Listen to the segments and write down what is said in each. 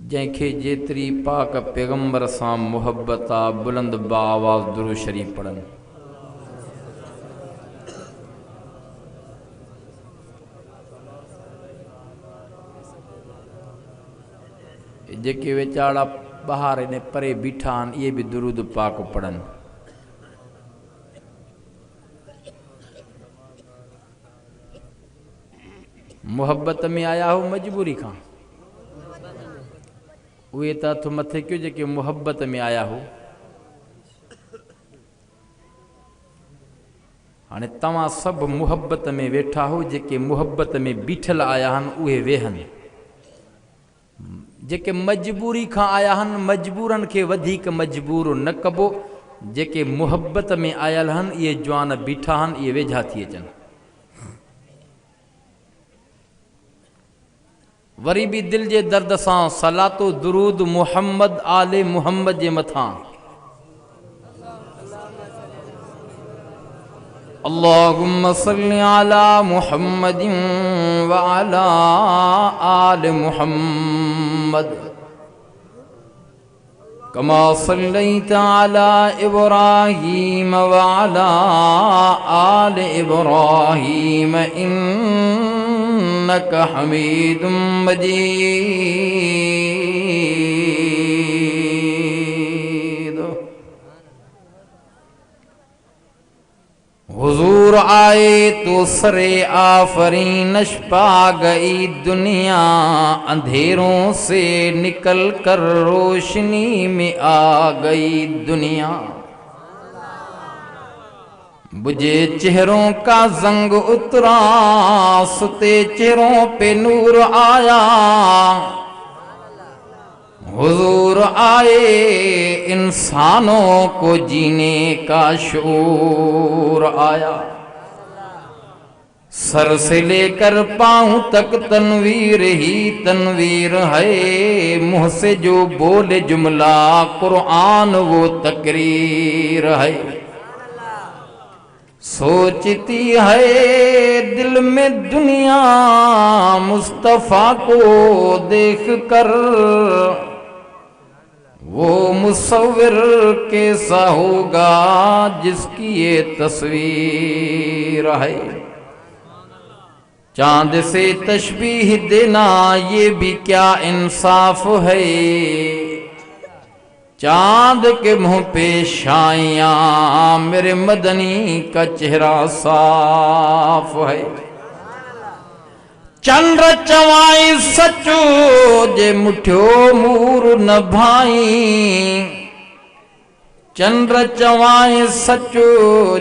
जैखे जेतरी पाक पैगंबर सां मुहब्बत आ बुलंद बाआवाज़ दुरूद शरीफ पढ़न। जेके वेचारा बाहर इन परे बीठा आहिनि इहे भी दुरूद पाक पढ़न। मुहब्बत में आया हो मजबूरी खां, उहे त हथ मथे क्यों जेके मुहब्बत में आया हो। हाणे तव्हां सभु मुहब्बत में वेठा हो, जेके मुहब्बत में बीठल आया आहिनि उहे वेहनि। जेके मजबूरी खां आया आहिनि मजबूरनि खे वधीक मजबूर न कबो। जेके मुहब्बत में आयल आहिनि इहे जवान बीठा आहिनि, इहे वेझा थी अचनि। वरी भी दिल जे दर्द सां सलातो दुरूद मुहम्मद आले मुहम्मद जे मथां। अल्लाहुम्मा सल्ली अला मुहम्मदिन व अला आले मुहम्मद कमा सल्लैता अला इब्राहीम व अला आले इब्राहीम इन्नका हमीदुम मजीद। हुजूर आए तो सरे आफरीनश पा गई दुनिया, अंधेरों से निकल कर रोशनी में आ गई दुनिया। बुझे चेहरों का जंग उतरा, सुते चेहरों पे नूर आया। हुजूर आए इंसानों को जीने का शऊर आया। सर से लेकर पांव तक तनवीर ही तनवीर है। मुंह से जो बोले जुमला कुरान वो तकरीर है। सोचती है दिल में दुनिया मुस्तफा को देख कर, वो मुसव्विर कैसा होगा जिसकी ये तस्वीर है। चांद से तशबीह देना ये भी क्या इंसाफ है। चांद के मुंह पे शाइयां मेरे मदनी का चेहरा साफ है। चंद्र चवाई सचो जे मुठियो मूर न भाई। चंद्र चवाई सचो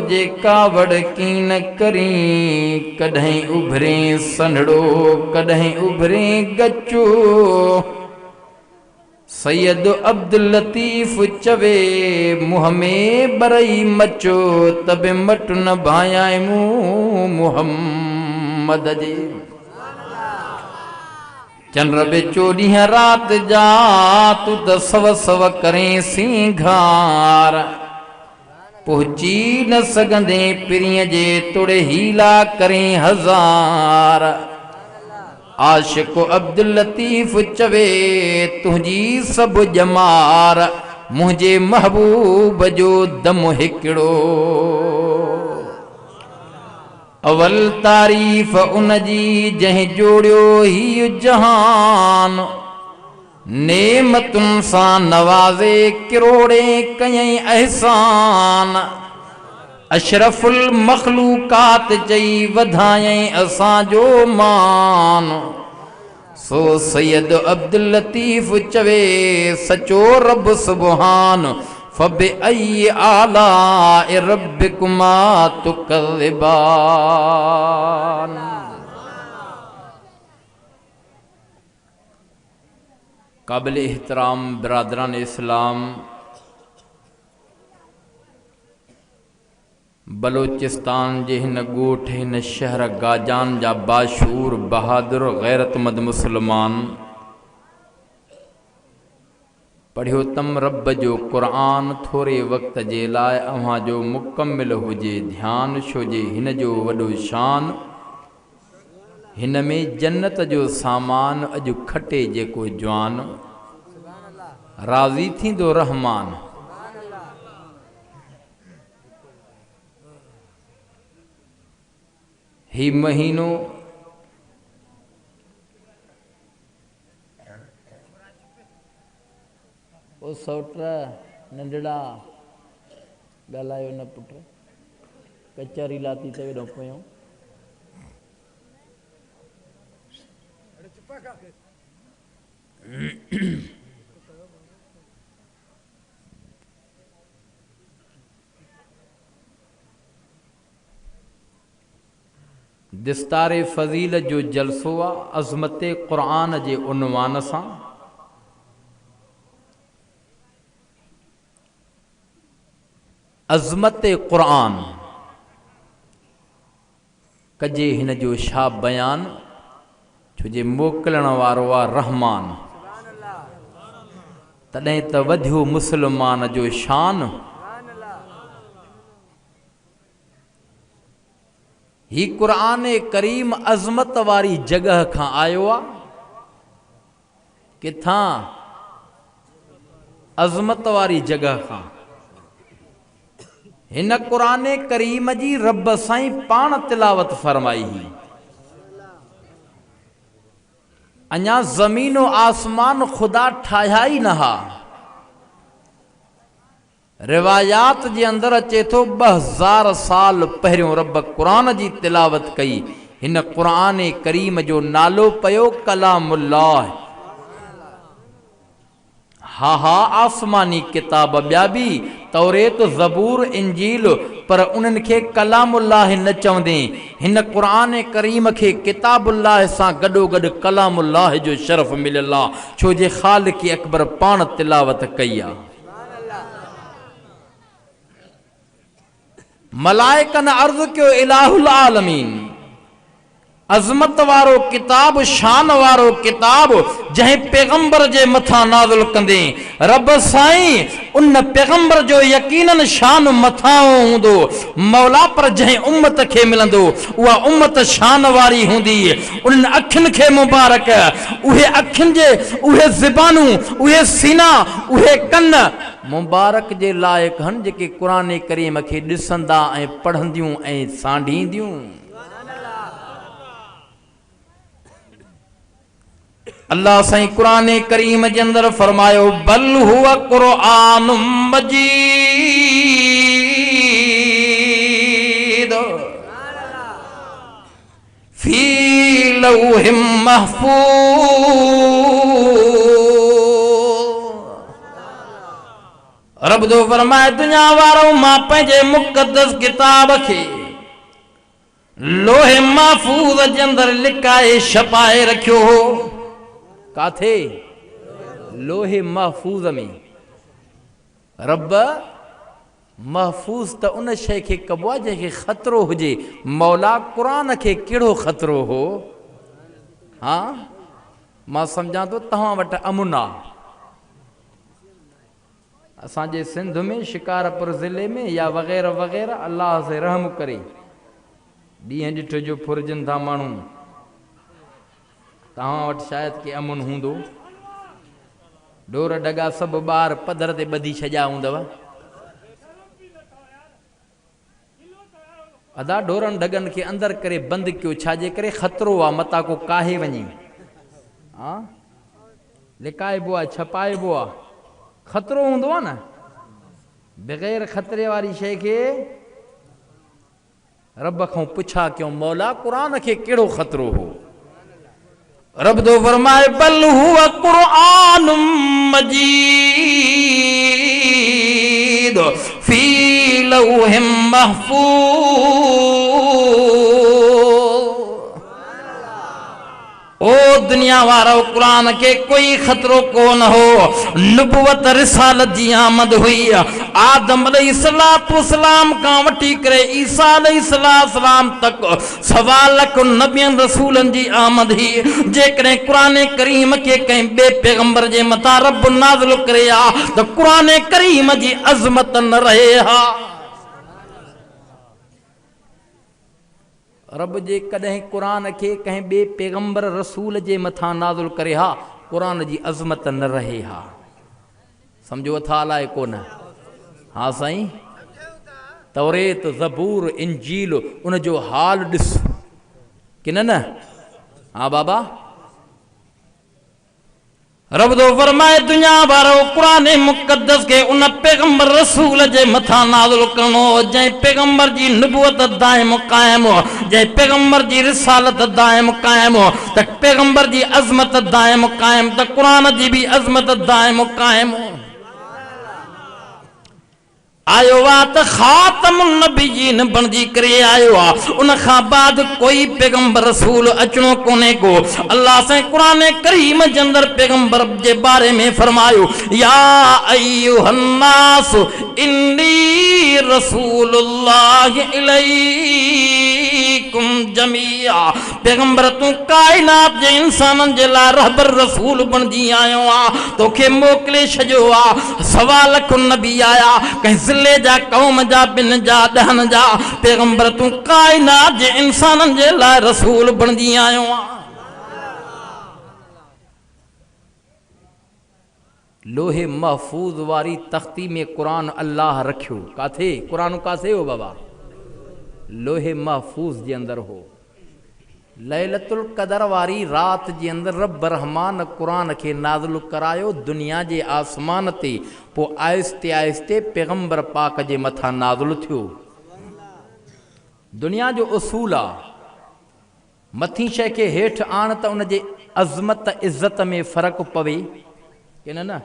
जे कावड़ की न करी। कॾहिं उभरे सनड़ो कॾहिं उभरे गचो। सैयद अब्दुल लतीफ चवे मुँह में बरई मचो। तबे मट न भायाए मुँह मुहम्मद जे। चंद्र बे चोॾीह रात जा तू त सव सव करें सिंगार। पहुची न सघंदे पिरीअ जे तुड़े हीला करें हज़ार। आशिक अब्दुल लतीफ चवे तुझी सब जमार। मुझे महबूब जो दम हिकड़ो। अवल तारीफ़ उन जी जंहिं जोड़ियो ही जहान। नेमतुन सां नवाज़े किरोड़े कयई एहसान। अशरफुल मखलूकात चई वधायई असांजो मान। सो सैयद अब्दुल लतीफ चवे सचो रब सुबहान। फबे आई आला रब्बिकुमा तुकज़िबान। काबिल एहतराम बिरादरान इस्लाम, बलोचिस्तान जे हिन ॻोठ हिन शहर गाजान जा बाशूर बहादुर गैरतमंद मुसलमान पढ़ियो तम रब जो क़ुरान थोरे वक़्त जे लाइ अव्हां जो मुकम्मिल हुजे ध्यान। छोजे हिन जो वॾो शान। हिन में जन्नत जो सामान अॼु खटे जेको जवान। राज़ी थींदो रहमान। ही महीनो ओ सौट नंढड़ा ॻाल्हायो न पुट, कचहरी लाती त वेॾो पियो। दिस्तारे फ़ज़ील जो जलसो आहे अज़मत क़ुरान जे उनवान सां। अज़मत क़ुरान कजे हिन जो छा बयान, छो जे मोकिलण वारो आहे रहमान। तॾहिं त वधियो मुस्लमान जो शान। ही क़ुरान करीम अज़मत वारी जगह खां आयो आहे। किथां? अज़मत वारी जगह खां। हिन क़ुरान करीम जी रब साईं पाण तिलावत फरमाई ही। अञा ज़मीन आसमान ख़ुदा ठाहिया ई न हा। रिवायात जे अंदर अचे थो 2000 साल पहिरियों रब क़ुरान जी तिलावत कई। हिन क़ुरान करीम जो नालो पियो कलामुल्लाह। हा हा आसमानी किताब ॿिया बि तौरेत ज़बूर इंजील, पर उन्हनि खे कलामुल्लाह न चवंदे हिन क़ुरान करीम खे किताबुल्लाह सां गॾोगॾु कलामुल्लाह जो शरफ़ मिलियल आहे, छो जे ख़ालिक़ अकबर पाण तिलावत कई आहे। मलाइकन अर्ज़ कयो इलाहुल आलमीन, अज़मत वारो किताब, शान वारो किताब जंहिं पैगंबर जे मथां नाज़िल कंदे रब साईं उन पैगंबर जो यकीनन शान मथां हूंदो मौला, पर जंहिं उम्मत खे मिलंदो उहा उम्मत शान वारी हूंदी। उन अखियुनि खे मुबारक, उहे अखियुनि जे उहे ज़बानूं, उहे सीना, उहे कन मुबारक जे लाइक़ हन जेके क़ुरान करीम खे ॾिसंदा ऐं पढ़ंदियूं ऐं सांढींदियूं। अल्लाह साईं क़ुरान करीम जे अंदर फरमायो बल हुवा क़ुरआनुम मजीद फी लौहिम महफूज़। रब जो फरमाए दुनिया वारो मां पंहिंजे मुक़द्दस किताब खे लोहे महफूज़ जे अंदर लिकाए छपाए रखियो हो। काथे? लोहे महफूज़ में। रब महफूज़ त उन शइ खे कबो आहे जंहिंखे ख़तरो हुजे। मौला क़ुरान खे कहिड़ो ख़तरो हो? हा मां सम्झां थो तव्हां वटि अमुन आहे। असांजे सिंध में शिकारपुर ज़िले में या वग़ैरह वग़ैरह अल्लाह से रहम करे ॾींहं ॾिठ जो फुरजनि था माण्हू। तव्हां वटि शायदि के अमुन हूंदो। ढोर डगा सभु ॿार पधर ते ॿधी छॾिया हूंदव। अदा ढोरनि ढगनि खे अंदरि करे बंदि कयो, छाजे करे ख़तरो आहे मता को काहे वञे। हा लिकाइबो आहे, छपाइबो आहे, ख़तरो हूंदो आहे न। बग़ैर ख़तरे वारी शइ खे रब खां पुछा कयूं मौला क़ुरान खे कहिड़ो ख़तरो हो? रब दो फरमाए बल हुवा क़ुरआनुम मजीद फी लौहिम महफूज़। ओ दुनिया वारो क़ुरान के कोई ख़तरो कोन हो। नुबुवत रिसालत जी आमद हुई आदम अलैहिस्सलाम खां वठी करे ईसा अलैहिस्सलाम तक सवा लख नबियनि रसूलनि जी आमद ही। जेकॾहिं क़ुरान करीम खे कंहिं ॿिए पैगंबर जे मथां रब नाज़िल करे हा त क़ुरान करीम जी अज़मत न रहे हा। रब जे कॾहिं क़ुरान खे कंहिं ॿिए पैगंबर रसूल जे मथां नाज़िल करे हा क़ुरान जी अज़मत न रहे हा। समझो था अलाए कोन। हाँ साईं, तौरेत ज़बूर इंजील उन जो हाल ॾिस कि न न। हाँ बाबा, रब दो फरमाए दुनिया वारो कुरान मुक़द्दस के उन पैगंबर रसूल जे मथा नाज़िल करणो जै पैगंबर जी नबूवत दाइम कायम हो, जै पैगंबर जी रिसालत दाइम कायम हो, त पैगंबर जी अज़मत दाइम कायम, त कुरान जी भी अज़मत दाइम कायम हो। आयो आ त खातमुन नबियीन बणजी करे आयो आ, उन खां बाद कोई पैगंबर रसूल अचणो कोने को। अल्लाह से कुरान करीम जे अंदर पैगंबर जे बारे में फरमायो, या अय्युहन नास इन्नी रसूलुल्लाह इलैकुम जमीआ। पैगंबर तू कायनात जे इंसानन जे ला रहबर रसूल बणजी आयो आ, तोखे मोकले छजो आ। सवा लख नबी आया, कहीं जिले जा, कौम जा, बिन जा, दहन जा, पैगंबर तू कायनात जे इंसानन जे ला रसूल बणजी आयो आ। लोहे महफूज वारी तख्ती में कुरान अल्लाह रखियो। काथे कुरान कासे हो बाबा? लोहे महफूज जे अंदर हो। लैलतुल कदर वारी रात जे अंदर रब रहमान कुरान के नाज़िल करायो दुनिया जे आसमान ते, पो आहिस्ते आहिस्ते पैगंबर पाक जे मथा नाज़िल थियो। दुनिया जो उसूल आ, मथी शइ खे हेठि आण त उन जे अज़मत इज़्ज़त में फ़र्क़ु पवे कि न न।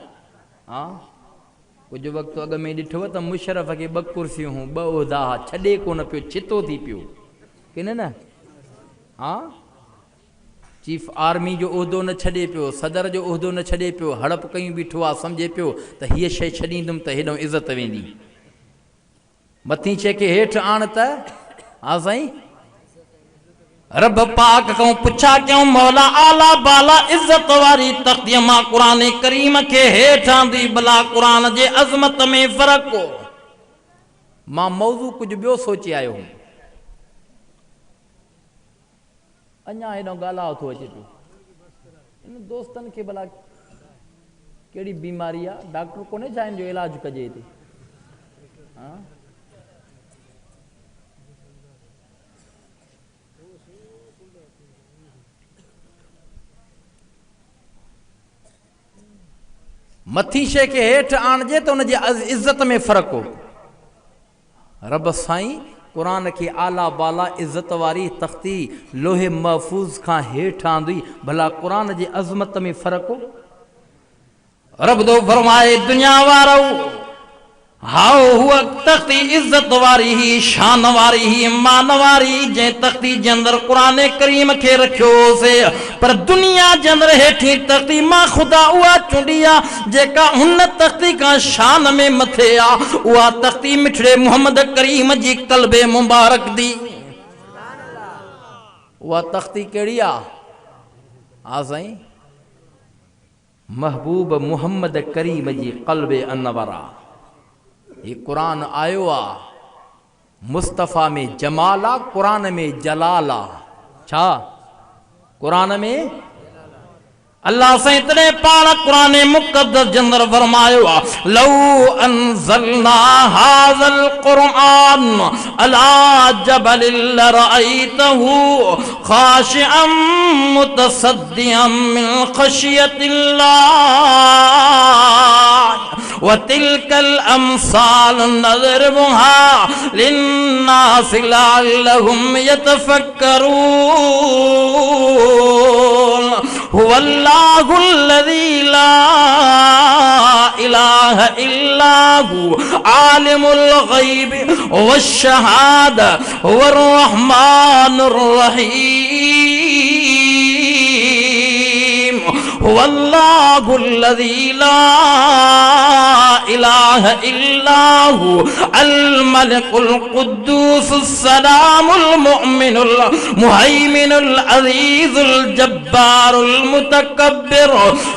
हाँ, कुछ वक्त अॻ में ॾिठो त मुशरफ खे 2 कुर्सियूं हूं, 2 उहिदा, छॾे कोन पियो, छितो थी पियो कि न न। हाँ, चीफ आर्मी जो उहिदो न छॾे पियो, सदर जो उहिदो न छॾे पियो, हड़प कयूं बीठो आहे, सम्झे पियो त हीअ शइ छॾींदुमि त हेॾो इज़त वेंदी। मथी शइ खे हेठि आण त। हाँ साईं, रब पाक को पुछा क्यों मौला आला बाला इज्जत वारी तख्ती मां कुरान करीम के हेठां दी भला कुरान जे अज़मत में फ़र्क़ हो। मां मौजू कुछ बियो सोचे आयो हूं, अञा हेॾो ॻाल्हाओ थो अचे पियो। इन दोस्तनि खे भला कहिड़ी बीमारी आहे, डॉक्टर कोन्हे छा हिन जो इलाज कजे हिते? हाँ, मथी शइ खे हेठि आणिजे त उनजे इज़त में फ़र्क़ु हो। रब साईं कुरान के आला बाला इज़्ज़त वारी तख्ती लोहे महफूज खां हेठि आंदी, भला कुरान जे अज़मत में फ़र्क़ु हो। रब दो फरमाए दुनिया वारो हाओ हुआ तख्ती इज्जत वारी ही, शान वारी ही, मान वारी, जे तख्ती जे अंदर कुरान करीम खे रखियो से, पर दुनिया जे अंदर हेठी तख्ती मां खुदा उहा चूंडी आ जेका हुन तख्ती का शान में मथे आ। उहा तख्ती मिठड़े मोहम्मद करीम जी कल्बे मुबारक दी। उहा तख्ती कहिड़ी आ? हा साईं, महबूब मोहम्मद करीम जी कल्बे अनवरा। ये कुरान आयो आ, मुस्तफ़ा में जमाल आ, कुरान में जलाल आ। छा कुरान में? अल्लाह से इतने पारा कुरान मुक़द्दस जंदर फरमायो आ, लौ अनज़लना हाज़ल कुरआन अला जबलिल लरअयतहु खाशिअम मुतसद्दिअम मिन खशियतिल्लाह व तिलकल अमसाल नज़रिबुहा लिन्नास लअल्लहुम यतफक्करून। हुवल्लाहुल्लज़ी ला इलाहा इल्ला हु आलिमुल गैबि वश्शहादा हुवर रहमानुर रहीम। हुवल्लाहुल्लज़ी ला इलाहा इल्ला हु अल मलिकुल कुद्दूसुस सलामुल मुमिनुल मुहैमिनुल अज़ीज़ुल जब्बारुल मुतकब्बिर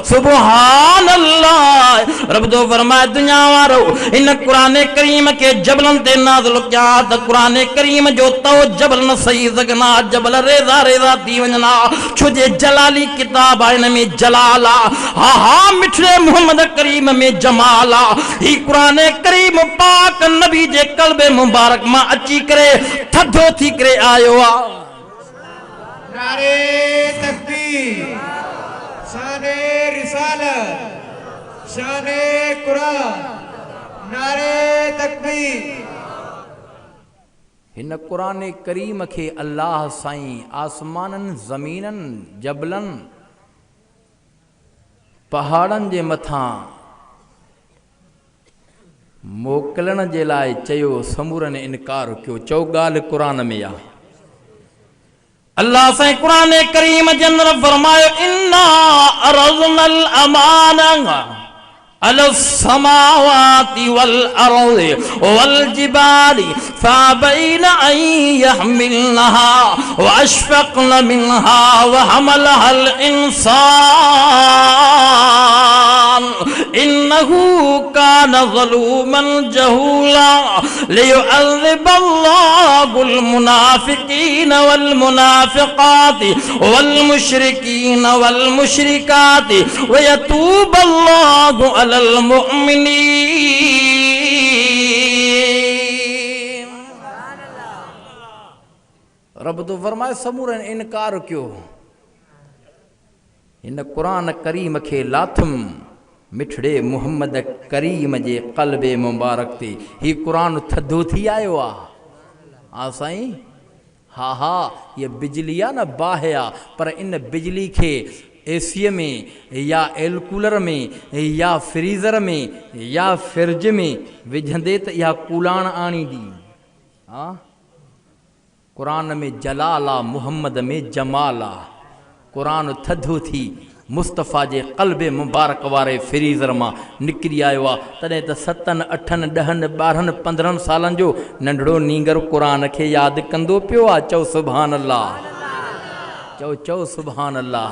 सुब्हानल्लाह। रब दो फरमाए दुनिया वारो इन कुरान करीम के जबलन ते नाज़िल किया त कुरान करीम जो तो जबल न सही सघना, जबल रेज़ा रेज़ा थी वञना, छो जे जलाली किताब आहे, इन में जलाला। हा हा मिठड़े मोहम्मद करीम में जमाला। ही कुरान करीम पाक नबी जे कल्बे मुबारक मां अची करे थधो थी करे आयो आ। नारे तकबीर, शाने रिसालत, शाने कुरान, नारे तकबीर। हिन कुरान करीम के अल्लाह साईं आसमानन ज़मीनन जबलन पहाड़न जे मथां मोकलण जे लाइ चयो, समूरन इनकार कयो। चओ ॻाल्हि कुरान में आ। अल्लाह साईं कुरान करीम जे अंदर फरमायो, इन्ना अरज़नल अमाना अलस समावाति वल अर्ज़ि वल जिबाली फअबैन अन यहमिलनहा व अशफक़न मिनहा व हमलहल इंसान इन्नहु कान ज़लूमन जहूला लियुअज़्ज़िबल्लाहुल मुनाफ़िक़ीन वल मुनाफ़िक़ाति वल मुशरिकीन वल मुशरिकाति व यतूबल्लाहु अलल मुमिनीन। रब तो फरमाए समूरन इनकार क्यों। इन कुरान करीम के लाथम मिठड़े मोहम्मद करीम जे क़ल्बे मुबारक ते ही कुरान थधो थी आयो आ। साईं हा हा ये बिजली आ न बाहिया, पर इन बिजली के एसी में या एल कूलर में या फ्रीज़र में या फ्रिज में विझंदे त इहा कूलाण आणींदी। हाँ कुरान में जलाल आ, मुहम्मद में जमाल आ। कुरान थधो थी मुस्तफ़ा जे क़ल्बे मुबारक वारे फ्रीज़र मां निकिरी आयो आहे। तॾहिं त 7, 8, 10, 12, 15 सालनि जो नंढड़ो नींगर कुरान खे यादि कंदो पियो आहे। चओ सुभान अल्लाह, चओ सुभान अल्लाह।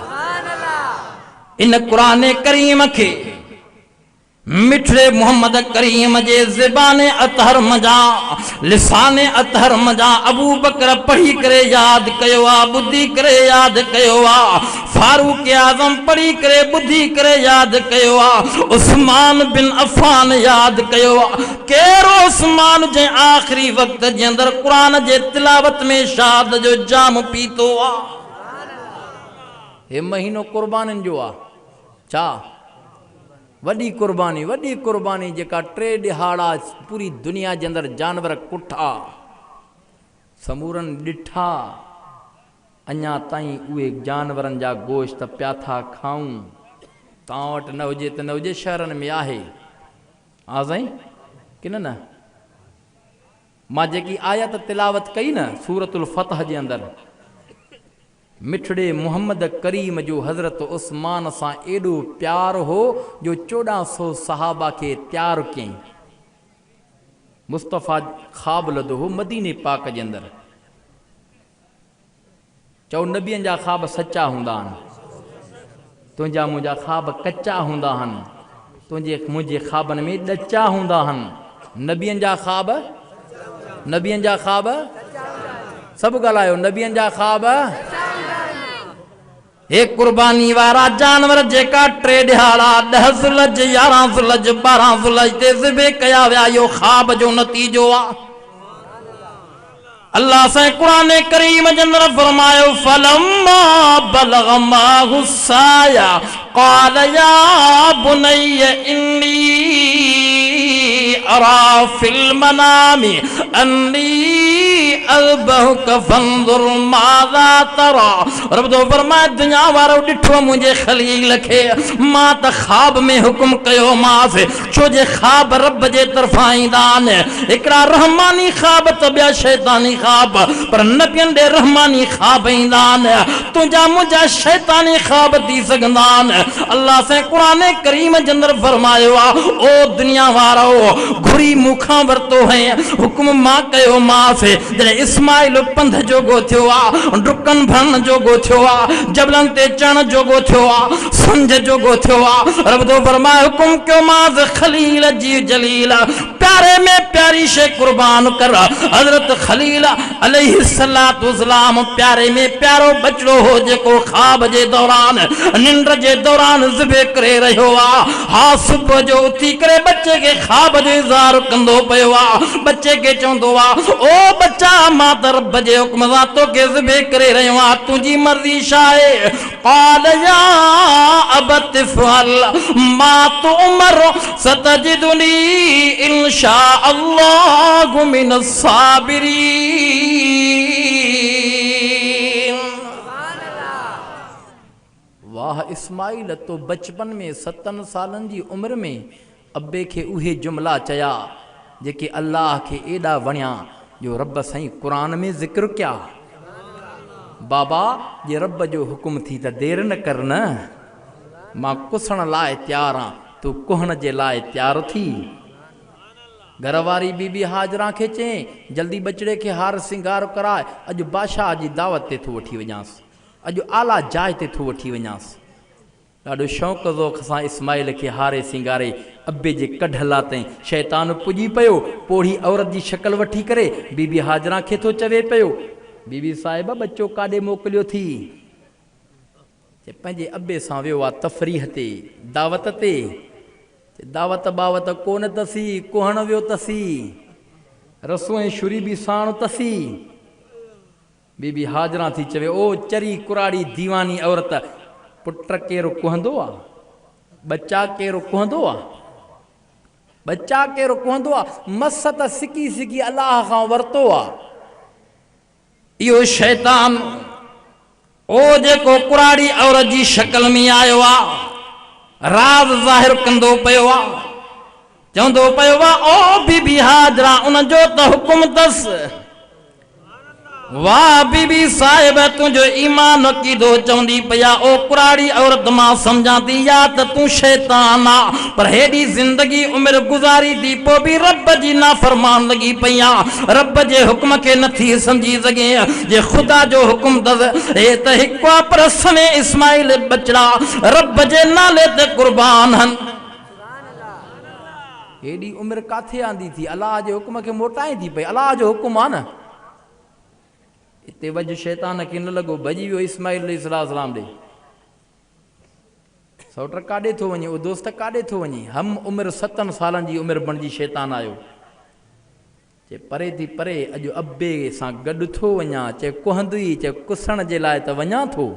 इन कुरान करीम के मिठड़े मोहम्मद करीम जे ज़बाने अतहर मजा लिसाने अतहर मजा अबू बकर पढ़ी करे याद कयो आ, बुद्धि करे याद कयो आ। फारूक आज़म पढ़ी करे बुद्धि करे याद कयो आ। उस्मान बिन अफ़ान याद कयो आ। केरो उस्मान जे आखिरी वक्त जे अंदर कुरान जे तिलावत में शाद जो जाम पीतो आ। हे महीनो कुर्बानिन जो आ। छा वॾी कुर्बानी जेका 3 ॾिहाड़ा पूरी दुनिया जे अंदरि जानवर कुठा समूरन ॾिठा, अञा ताईं उहे जानवरनि जा गोश्त पिया था खाऊं। तव्हां वटि न हुजे त न हुजे, शहरनि में आहे। हा साईं की न? मां जेकी आयत तिलावत कई न सूरतुल फतह जे अंदरि, मिठड़े मोहम्मद करीम जो हज़रत उस्मान सां एॾो प्यार हो जो 1400 सहाबा के तैयार कयईं। मुस्तफ़ा ख़्वाब लधो हो मदीने पाक जे अंदरि। चओ नबियनि जा ख़्वाब सच्चा हूंदा आहिनि, तुंहिंजा मुंहिंजा ख़्वाब कच्चा हूंदा आहिनि, तुंहिंजे मुंहिंजे ख़्वाबनि में ॾचा हूंदा आहिनि। नबियनि जा ख़्वाब सभु ॻाल्हायो, नबियनि जा ख़्वाब। हे कुर्बानी वारा जानवर जेका 3 ॾिहाड़ा 10 ज़ुलज 11 ज़ुलज 12 ज़ुलज ते ज़िबे कया विया, इहो ख़्वाब जो नतीजो आ। अल्लाह से कुरान करीम जे अंदर फरमायो, फलम्मा बलग माहु साया क़ाल या बुनय्य इन्नी अरा फिल मनामी अन्नी अज़बहुक फंजुर माज़ा तरा। रब तो फरमाए दुनिया वारो ॾिठो मुंहिंजे खलील खे, मां त ख़्वाब में हुकुम कयो मांसि, छो जे ख़्वाब रब जे तरफ़ां ईंदा आहिनि। हिकिड़ा रहमानी ख़्वाब त ॿिया शैतानी ख़्वाब, पर नबियनि ॾे रहमानी ख़्वाब ईंदा आहिनि। तुंहिंजा मुंहिंजा शैतानी ख़्वाब थी सघंदा आहिनि। अल्लाह से कुरान करीम जे अंदरि फरमायो आहे, ओ दुनिया वारो घुरी मूंखां वरितो है, हुकुम मां कयो मांसि। जॾहिं इस्माइल पंध जोगो थियो आहे, डुकनि भरण जोगो थियो आहे, जबलनि ते चढ़ण जोगो थियो आहे, संझ जोगो थियो आहे, रब तो फरमाए हुकुम कयो मांसि खलील जी जलील प्यारे में प्यारी शे कुर्बान कर। हजरत खलील अलैहिस्सलाम प्यारे में प्यारो बचड़ो हो जेको ख्वाब जे दौरान निंड जे दौरान ज़िबे करे रहियो आ। हाँ सुबह जो उथी करे बच्चे के ख्वाब जो इज़हार कंदो पियो आ। बच्चे के चवंदो आ ओ बच्चा मां त रब जे हुक्म सां तोखे ज़िबे करे रहियो आ, तुंहिंजी मर्ज़ी छा आहे? क़ाल या अबत फ़अल मा तुअमर सतजिदुनी इंशा अल्लाहु मिनस साबिरीन। वाह इस्माइल तो बचपन में 7 सालन जी उम्र में अब्बे के उहे जुमला चया जेके अल्लाह के एडा वणिया जो रब साईं कुरान में जिक्र क्या। बाबा जे रब जो हुक्म थी त देर न कर न, मां कुसण लाइ तैयार हाँ, तू कुहण जे लाइ तैयार थी। घरवारी बीबी हाजरा के चई जल्दी बचड़े के हार सिंगार कराए, अज बादशाह जी दावत ते थो वठी वञांसि, अज आला जाइ ते थो वठी वञांसि। ॾाढो शौक़ ज़ौक़ सां इस्माइल के हारे सिंगारे अब्बे जे कढला ताईं शैतान पुॼी पियो। पोड़ी औरत जी शक्ल वठी करे बीबी हाजरा के थो चवे पियो बीबी साहिबा बच्चो काॾे मोकिलियो थी? पंहिंजे अब्बे सां वियो आहे तफ़रीह ते दावत ते। दावत बावत कोन तसी, कुहण वियो तसी, रसोई छुरी बि साण तसी। बीबी हाजरा थी चवे ओ चरी कुराड़ी दीवानी औरत, पुट केरु कुहंदो आहे? बच्चा केरु कुहंदो आहे? बच्चा केरु कुहंदो आहे? मस त सिकी सिकी अलाह खां वरितो आहे। इहो शैतान ओ जेको कुराड़ी औरत जी शक्ल में आयो आहे राज ज़ाहिर कंदो पियो आहे, चवंदो पियो आहे ओ बीबी हाजरा उन जो त हुकुम अथसि। वाह बीबी साहिब तुंहिंजो ईमान कीदो चवंदी पिया ओ कुराड़ी औरत मां सम्झां थी या त तूं शैतान आ, पर हेॾी ज़िंदगी उमिरि गुज़ारी थी पोइ बि रब जी नाफ़रमान लॻी पई आ। रब जे हुक्म खे नथी सम्झी सघे। जे ख़ुदा जो हुकुम अथसि हे त हिकु आहे पर सने इस्माइल बचड़ा रब जे नाले ते क़ुर्बान हन। हेॾी उमिरि काथे आंदी थी? अलाह जे हुक्म खे मोटाए थी पई। अलाह जो हुकुम आहे न। इते वज शैतान खे न लॻो, भॼी वियो इस्माइल अलैहिस्सलाम ॾे। सौट काॾे थो वञे? उहो दोस्त काॾे थो वञे? हम उमिरि 7 सालनि जी उमिरि बणिजी शैतान आयो। चए परे थी परे, अॼु अब्बे सां गॾु थो वञा। चए कुहंदुई? चए कुसण जे लाइ त वञा थो।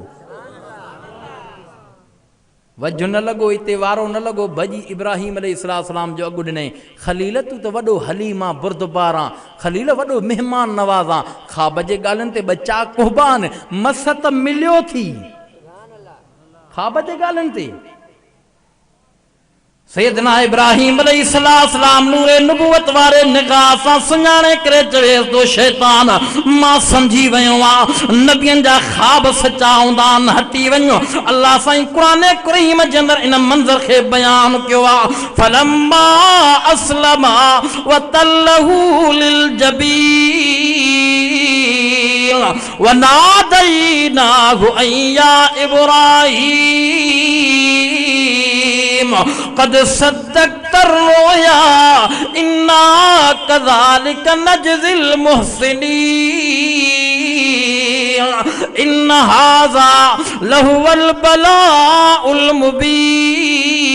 वज न लॻो, इते वारो न लॻो, भॼी इब्राहिम अलैहिस्सलाम जो अॻु ॾिनई। खलील तूं त वॾो हलीमा बुरदबार आं, खलील वॾो महिमान नवाज़ आं, ख़्वाब जे ॻाल्हियुनि ते बचा कुर्बान, मस त मिलियो थी ख़्वाब जे ॻाल्हियुनि ते। सैयदना इब्राहिम अलैहिस्सलाम नूरे नबूवत वारे निगाह सां सुञाणे करे चवे थो शैतान मां सम्झी वियो आं नबियनि जा ख़्वाब सचा हूंदा आहिनि, हटी वञो। अल्लाह साईं क़ुरान करीम जे अंदरि इन मंज़र खे बयान कयो आहे फलम्मा अस्लमा वतल्लहू लिलजबीन वनादैनाहु अय्या इब्राहीम कद सद्दक़्ता रोया इन्ना कज़ालिक नजज़िल मुहसिनीन इन्न हाज़ा लहुवल बलाउल मुबीन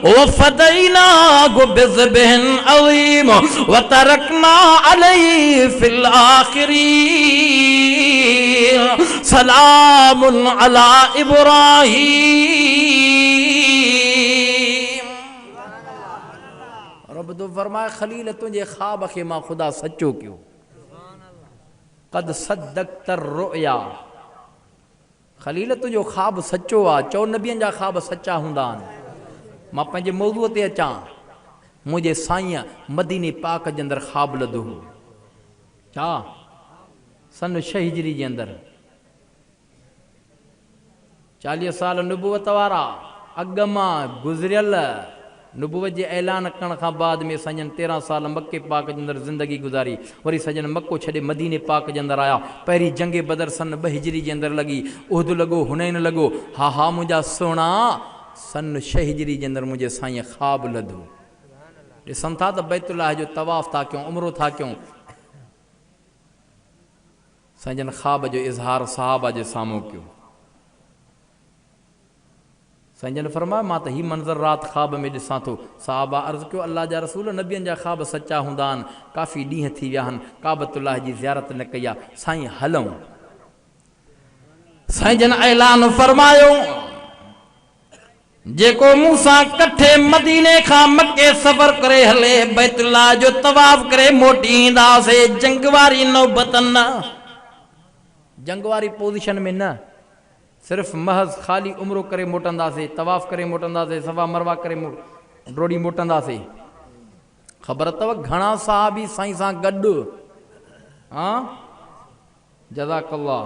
वफ़दैनाहु बिज़िबहिन अज़ीम वतरकना अलैहि फिल आखिरीन सलामुन अला इब्राहीम। रब तो फरमाए खलील तुझे ख्वाब के मां खुदा सच्चो क्यों। कद सद्दक़्ता रुया, खलील तुझो ख्वाब सच्चो आ। चो नबियन जा ख्वाब सच्चा हुंदा आहिनि। मां पंहिंजे मौज़ूअ ते अचां। मुंहिंजे साईं मदीने पाक जे अंदरि ख्वाब लधो हो। छा? सन 6 हिजरी जे अंदरि 40 साल नुबुवत वारा अॻु मां गुज़रियल नुबुवत जे ऐलान करण खां बाद में सजन 13 साल मके पाक जे अंदरि ज़िंदगी गुज़ारी। वरी सजन मको छॾे मदीने पाक जे अंदरि आया। पहिरीं जंग बदर सन 2 हिजरी जे अंदरि लॻी। उहद लॻो, हुनैन लॻो। हा मुंहिंजा सोना सन 6 हिजरी जे अंदरि मुंहिंजे साईं ख्वाब लधो। ॾिसनि था त बैतुल्लाह जो तवाफ़ था कयूं, उमरो था कयूं, साईं जन ख़्वाब जो इज़हार सहाबा जे साम्हूं कयो। साईं जन फरमायो मां त ही मंज़र राति ख़्वाब में ॾिसां थो। सहाबा अर्ज़ु कयो अल्लाह जा रसूल, नबियनि जा ख़्वाब सचा हूंदा आहिनि, काफ़ी ॾींहं थी विया आहिनि, काबतुल्लाह जी ज़ियारत न कई आहे, साईं हलूं। साईं जन ऐलान फरमायो जेको मूंसां कठे मदीने खां मके सफ़र करे हले, बैतुल्लाह जो तवाफ़ करे मोटी ईंदासीं, जंग वारी नौबत न, जंग वारी पोज़ीशन में न, सिर्फ़ महज़ ख़ाली उमरो करे मोटंदासीं, तवाफ़ करे मोटंदासीं, सफ़ा मरवा करे डोड़ी मोटंदासीं। ख़बर अथव घणा सहाबी साईं सां गॾु? हाँ जज़ाकल्लाह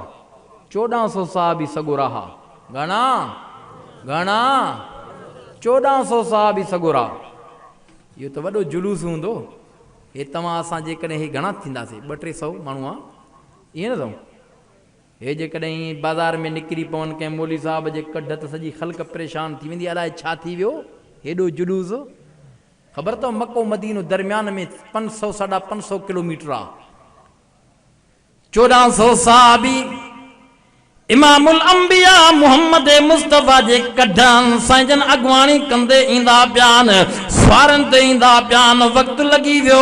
1400 सहाबी सॻो रहा। घणा घणा 1400 सहाबी सॻो रहा। इहो त वॾो जुलूस हूंदो। हे तव्हां असां जेकॾहिं हे घणा थींदासीं 200-300 माण्हू आहे, ईअं न अथव? हे जेकॾहिं बाज़ार में निकिरी पवनि कंहिं मौली साहब जे कढ त सॼी ख़ल्क़ परेशान थी वेंदी, अलाए छा थी वियो हेॾो जुलूस। ख़बर अथव मको मदीनो दरमियान में 500-550 किलोमीटर आहे। 1400 सहाबी इमामुल अंबिया मुहम्मद मुस्तफ़ा जे कढनि साईं जन अॻवानी कंदे ईंदा पिया आहिनि, स्वारनि ते ईंदा पिया आहिनि। वक़्तु लॻी वियो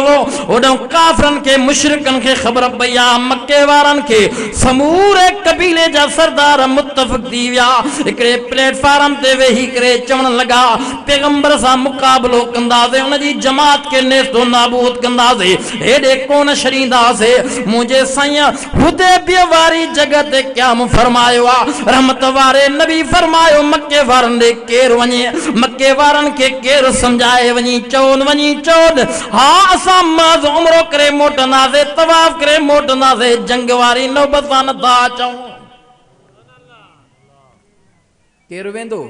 होॾो काफ़िरनि खे मुशरिकनि खे ख़बर पई आहे, मके वारनि खे समूरे कबीले जा सरदार मुतफ़िक़ थी विया। हिकिड़े प्लेटफार्म ते वेही करे चवण लॻा पैगंबर सां मुक़ाबिलो कंदासीं, उनजी जमात खे नेस्तो नाबूद कंदासीं, हेॾे कोन छॾींदासीं। मुंहिंजे साईं हुदैबिया वारी जॻह ते क़याम फरमायो आहे। रहमत वारे नबी फरमायो मके वारनि ॾे केरु वञे, मके वारनि खे केरु सम्झाए वञी चओनि हा असां महज़ उमरो करे मोटंदासीं, तवाफ़ करे मोटंदासीं, जंग वारी नौबत सां नथा अचूं। केरु वेंदो?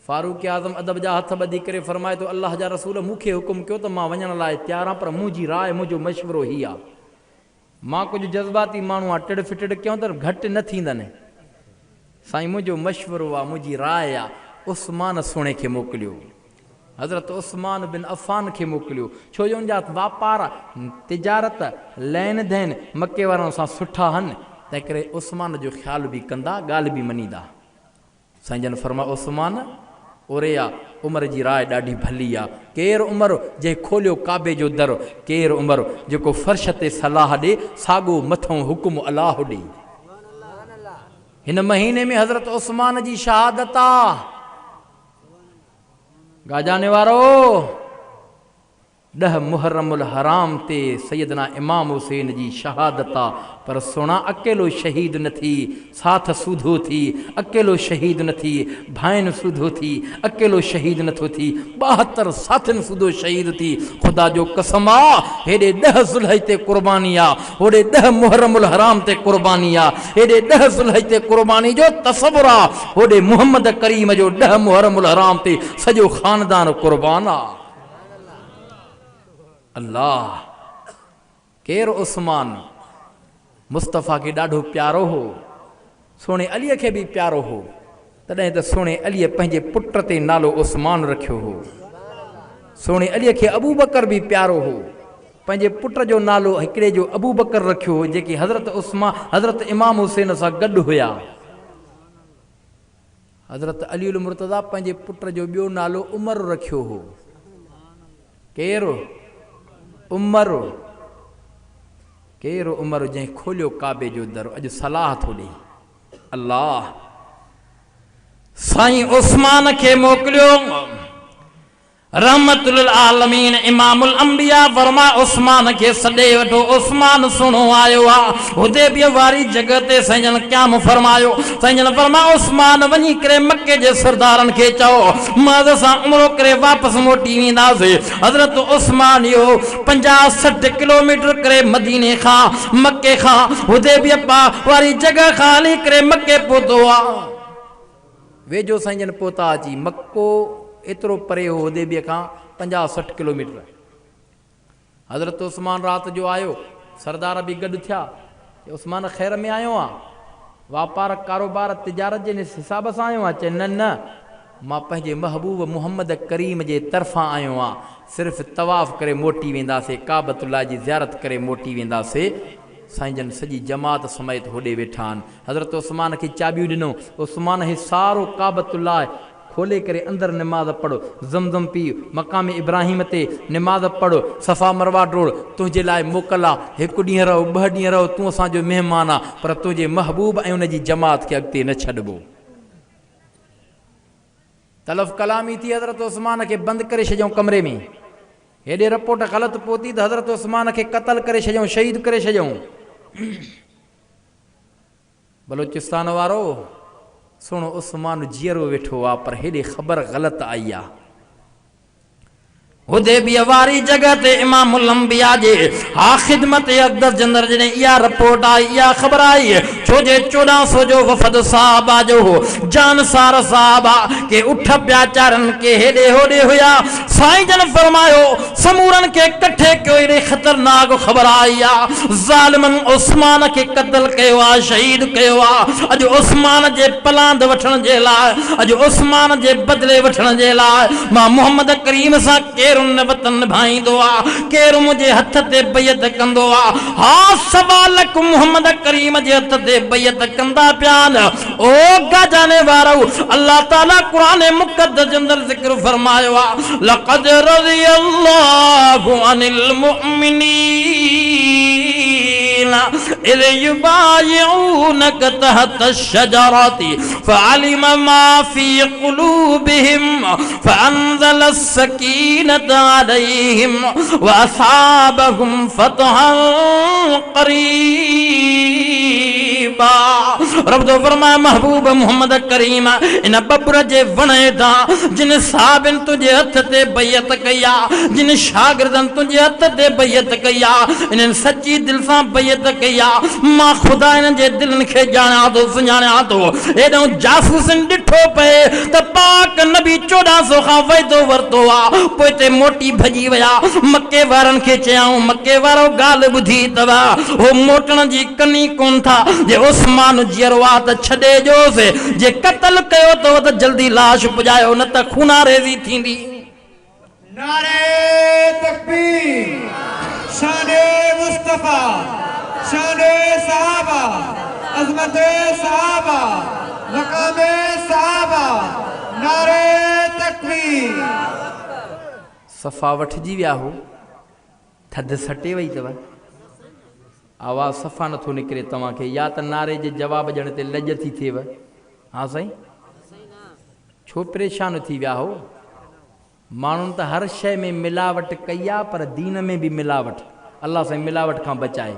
फारूक आज़म अदब जा हथ ॿधी करे फरमाए थो अल्लाह जा रसूल मूंखे हुकुम कयो त मां वञण लाइ तयारु आहियां, पर मुंहिंजी राय मुंहिंजो मशवरो ही आहे। मां कुझु जज़्बाती माण्हू आहे, टिड़ फिटिड़ कयूं त घटि न थींदनि। साईं मुंहिंजो मशवरो आहे, मुंहिंजी राय आहे, उस्मान सुणे खे मोकिलियो, हज़रत उस्मान बिन अफ़ान खे मोकिलियो, छो जो उनजा वापार तिजारत लेन देन मके वारनि सां सुठा आहिनि, तंहिं करे उस्मान जो ख़्याल बि कंदा, ॻाल्हि बि मञीदा। साईं जन फरमा उस्मान ओरे आहे, उमर जी राय ॾाढी भली आहे। केरु उमर जंहिं खोलियो काबे जो दर, केरु उमर जेको फ़र्श ते सलाह ॾे, साॻो मथों हुकुम अलाह ॾे। हिन महीने में हज़रत उस्मान जी शहादत आहे। गाजाने वारो 10 मुहर्रमुल हराम ते सैयदना इमाम हुसैन जी शहादत आहे। पर सोना अकेलो शहीद न थी, साथ सूधो थी, अकेलो शहीद न थी, भाइन सूधो थी, अकेलो शहीद नथो थी, 72 साथियुनि सूधो शहीद थी। ख़ुदा जो कसम आहे, हेॾे 10 ज़ुल्हज ते क़ुर्बानी आहे, होॾे 10 मुहर्रमुल हराम ते क़ुर्बानी आहे, हेॾे 10 ज़ुल्हज ते क़ुर्बानी जो तसव्वुर आहे, होॾे मुहम्मद करीम जो 10 मुहर्रमुल हराम ते सॼो ख़ानदान क़ुर्बान आहे। अल्लाह केरु उस्मान मुस्तफ़ा खे ॾाढो प्यारो हो, सोणे अलीअ खे बि प्यारो हो, तॾहिं त सोणे अलीअ पंहिंजे पुट ते नालो उस्मान रखियो हो। सोणे अलीअ खे अबू बकर बि प्यारो हो, पंहिंजे पुट जो नालो हिकिड़े जो अबू बकर रखियो हो, जेके हज़रत इमाम हुसैन सां गॾु हुया। हज़रत अली मुर्तज़ा पंहिंजे पुट जो ॿियो नालो उमर रखियो हो। केरु? उमर। केरु उमर जंहिं खोलियो काबे जो दर, अॼु सलाह थो ॾे। अल्लाह साईं उस्मान खे मोकिलियो, रहमतुल आलमीन इमामुल अंबिया फरमा उस्मान खे सॾे वठो। उस्मान सुणो आयो आहे, हुदैबिया वारी जॻह ते साईं जन क़याम फरमायो। साईं जन फरमा उस्मान वञी करे मके जे सरदारनि खे चओ मज़ सां उमरो करे वापसि मोटी वेंदासीं। हज़रत उस्मान इहो 50-60 किलोमीटर करे मदीने खां मके खां हुदैबिया वारी जॻह खां हली करे मके पहुतो आहे। वेझो साईं जन पहुता अची, मको एतिरो परे हो हुदैबिया खां 50-60 किलोमीटर। हज़रत उस्मान राति जो आयो, सरदार बि गॾु थिया। उस्मान ख़ैर में आयो आहे, वापार कारोबार तिजारत जे हिसाब सां आयो आहे? चए न न, मां पंहिंजे महबूब मुहम्मद करीम जे तरफ़ां आयो आहियां। सिर्फ़ु तवाफ़ करे मोटी वेंदासीं, काबतुल्लाह जी ज़ियारत करे मोटी वेंदासीं। साईं जन सॼी जमात समेत होॾे वेठा आहिनि। हज़रत उस्मान खे चाबियूं ॾिनो। उस्मान ही सारो काबतुल्लाह खोले करे अंदरि निमाज़ पढ़ो, ज़मज़म पी, मक़ाम इब्राहिम ते निमाज़ पढ़ो, सफ़ा मरवा टोड़, तुंहिंजे लाइ मोकल आहे। हिकु ॾींहुं रहो, 2 ॾींहं रहो, तूं असांजो महिमान आहे, पर तुंहिंजे महबूब ऐं उनजी जमात खे अॻिते न छॾिबो। तलफ़ कलामी थी, हज़रत उस्मान खे बंदि करे छॾियऊं कमरे में। हेॾे रिपोर्ट ग़लति पहुती त हज़रत उस्मान खे क़तल करे छॾियऊं, शहीद करे छॾियऊं। बलोचिस्तान वारो सुनो, उस्मान जीअरो वेठो आहे, पर हेॾे ख़बर ग़लति आई आहे। हुदैबिया वारी जगह ते इमामुल अंबिया जे हा ख़िदमत अक़दस जंदर जॾहिं इहा रिपोर्ट आई, इहा ख़बर आई, छो जे 1400 जो वफ़द साहबा जो हो, जानसार साहबा के उठ पिया चारनि के हेॾे होॾे हुया। साईं जन फरमायो समूरनि खे कठे कयो, एॾे ख़तरनाक ख़बर आई आहे। ज़ालिमनि उस्मान खे क़त्ल कयो आहे, शहीद कयो आहे। अॼु उस्मान जे पलांद वठण जे लाइ, अॼु उस्मान जे बदिले वठण जे लाइ मां मुहम्मद करीम सां केरु न वतन निभाईंदो आहे, केरु मुंहिंजे हथ ते बैयत कंदो आहे। हा सवाल मुहम्मद करीम जे हथ ते बैयत कंदा पिया आहिनि। ओ गजाने वारो, अल्लाह ताला क़ुरान मुक़द्दस जे अंदरि ज़िक्र फरमायो आहे, लक़द रज़ियल्लाहु अनिल मुमिनीन इज़ युबायिऊनक तहत अश-शजरति फ़अलिम मा फ़ी क़ुलूबिहिम फ़अंज़ल अस-सकीनत अलैहिम वअसाबहुम फ़तहन क़रीबा। रब तो फरमाए महबूब मुहम्मद करीम इन बब्र जे वणे था, जिन साहबन तुझे हथ ते बैयत कया, जिन शागिर्दन तुझे हथ ते बैयत कया, इन्हनि सच्ची दिल सां बैयत कया। मां खुदा इन जे दिलनि खे ॼाणा थो, सुञाणा थो। एॾो जासूसन ॾिठो पए त पाक नबी 1400 खां वाइदो वरितो आहे, पोइ ते मोटी भॼी विया। मके वारनि खे चयाऊं, मके वारो ॻाल्हि ॿुधी अथव, हो मोटण जी कनी कोन था। जे उस्मान जीअरो आहे त छॾे ॾियोसि, जे क़त्ल कयो अथव त जल्दी लाश पुॼायो, न त खूनारेज़ी थींदी। नारे तकबीर, शाने मुस्तफा, शाने सहाबा, अज़मत सहाबा, मकाम सहाबा, नारे तकबीर। सफ़ा वठिजी विया हो, थधि सटे वई अथव, आवाज़ सफ़ा नथो निकिरे तव्हांखे, या त नारे जे जवाब ॾियण ते लॼ थी थिएव। हा साईं, छो परेशान थी विया हो? माण्हुनि त हर शइ में मिलावट कई आहे, पर दीन में बि मिलावट। अल्लाह साईं मिलावट खां बचाए।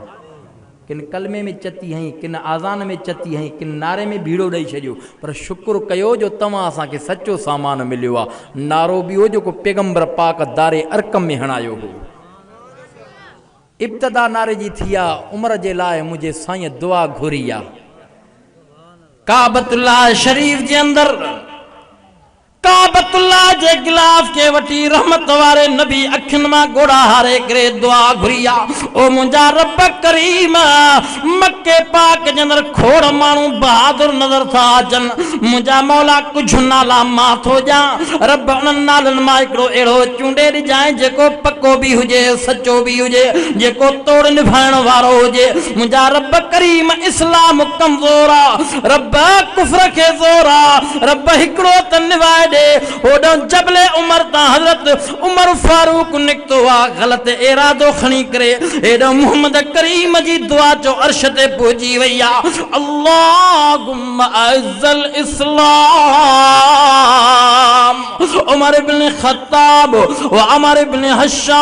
किन कलमे में चती हई, किन आज़ान में चती हई, किन नारे में भीड़ो ॾेई छॾियो, पर शुक्र कयो जो तव्हां असांखे सचो सामान मिलियो आहे। नारो बि हो जेको पैगंबर पाक दारे अरकम में हणायो हो। इब्तिदा नारे जी थी आहे, उमिरि जे लाइ मुंहिंजे साईं दुआ घुरी आहे। काबतुल्लाह शरीफ़ जे अंदरि काबतुल्लाह जे गिलाफ के वठी रहमत वारे नबी अखियुनि मां गोड़ा हारे करे दुआ घुरी आहे। ओ मुंहिंजा रब करीम, मके पाक जे अंदरि खोड़ माण्हू बहादुर नज़र था अचनि। मुंहिंजा मौला कुझु नाला मां थो ॼां, रब उन्हनि नालनि मां हिकिड़ो अहिड़ो चूंडे ॾिजांइ जेको पको बि हुजे, सचो बि हुजे, जेको तोड़ निभाइण वारो हुजे। मुंहिंजा रब करीम इस्लाम कमज़ोर आहे, रब कुफ्र खे ज़ोर आहे, रब हिकिड़ो त निभाए होॾो जबले उमर तां हज़रत उमर फारूक निकितो आहे, ग़लति इरादो खणी करे हेॾो मुहम्मद करीम जी दुआ जो अर्श ते पहुची वई आहे। अल्लाहुम्मा अज़्ज़ल इस्लाम उमर इब्न ख़त्ताब व उमर इब्न हश्शाम।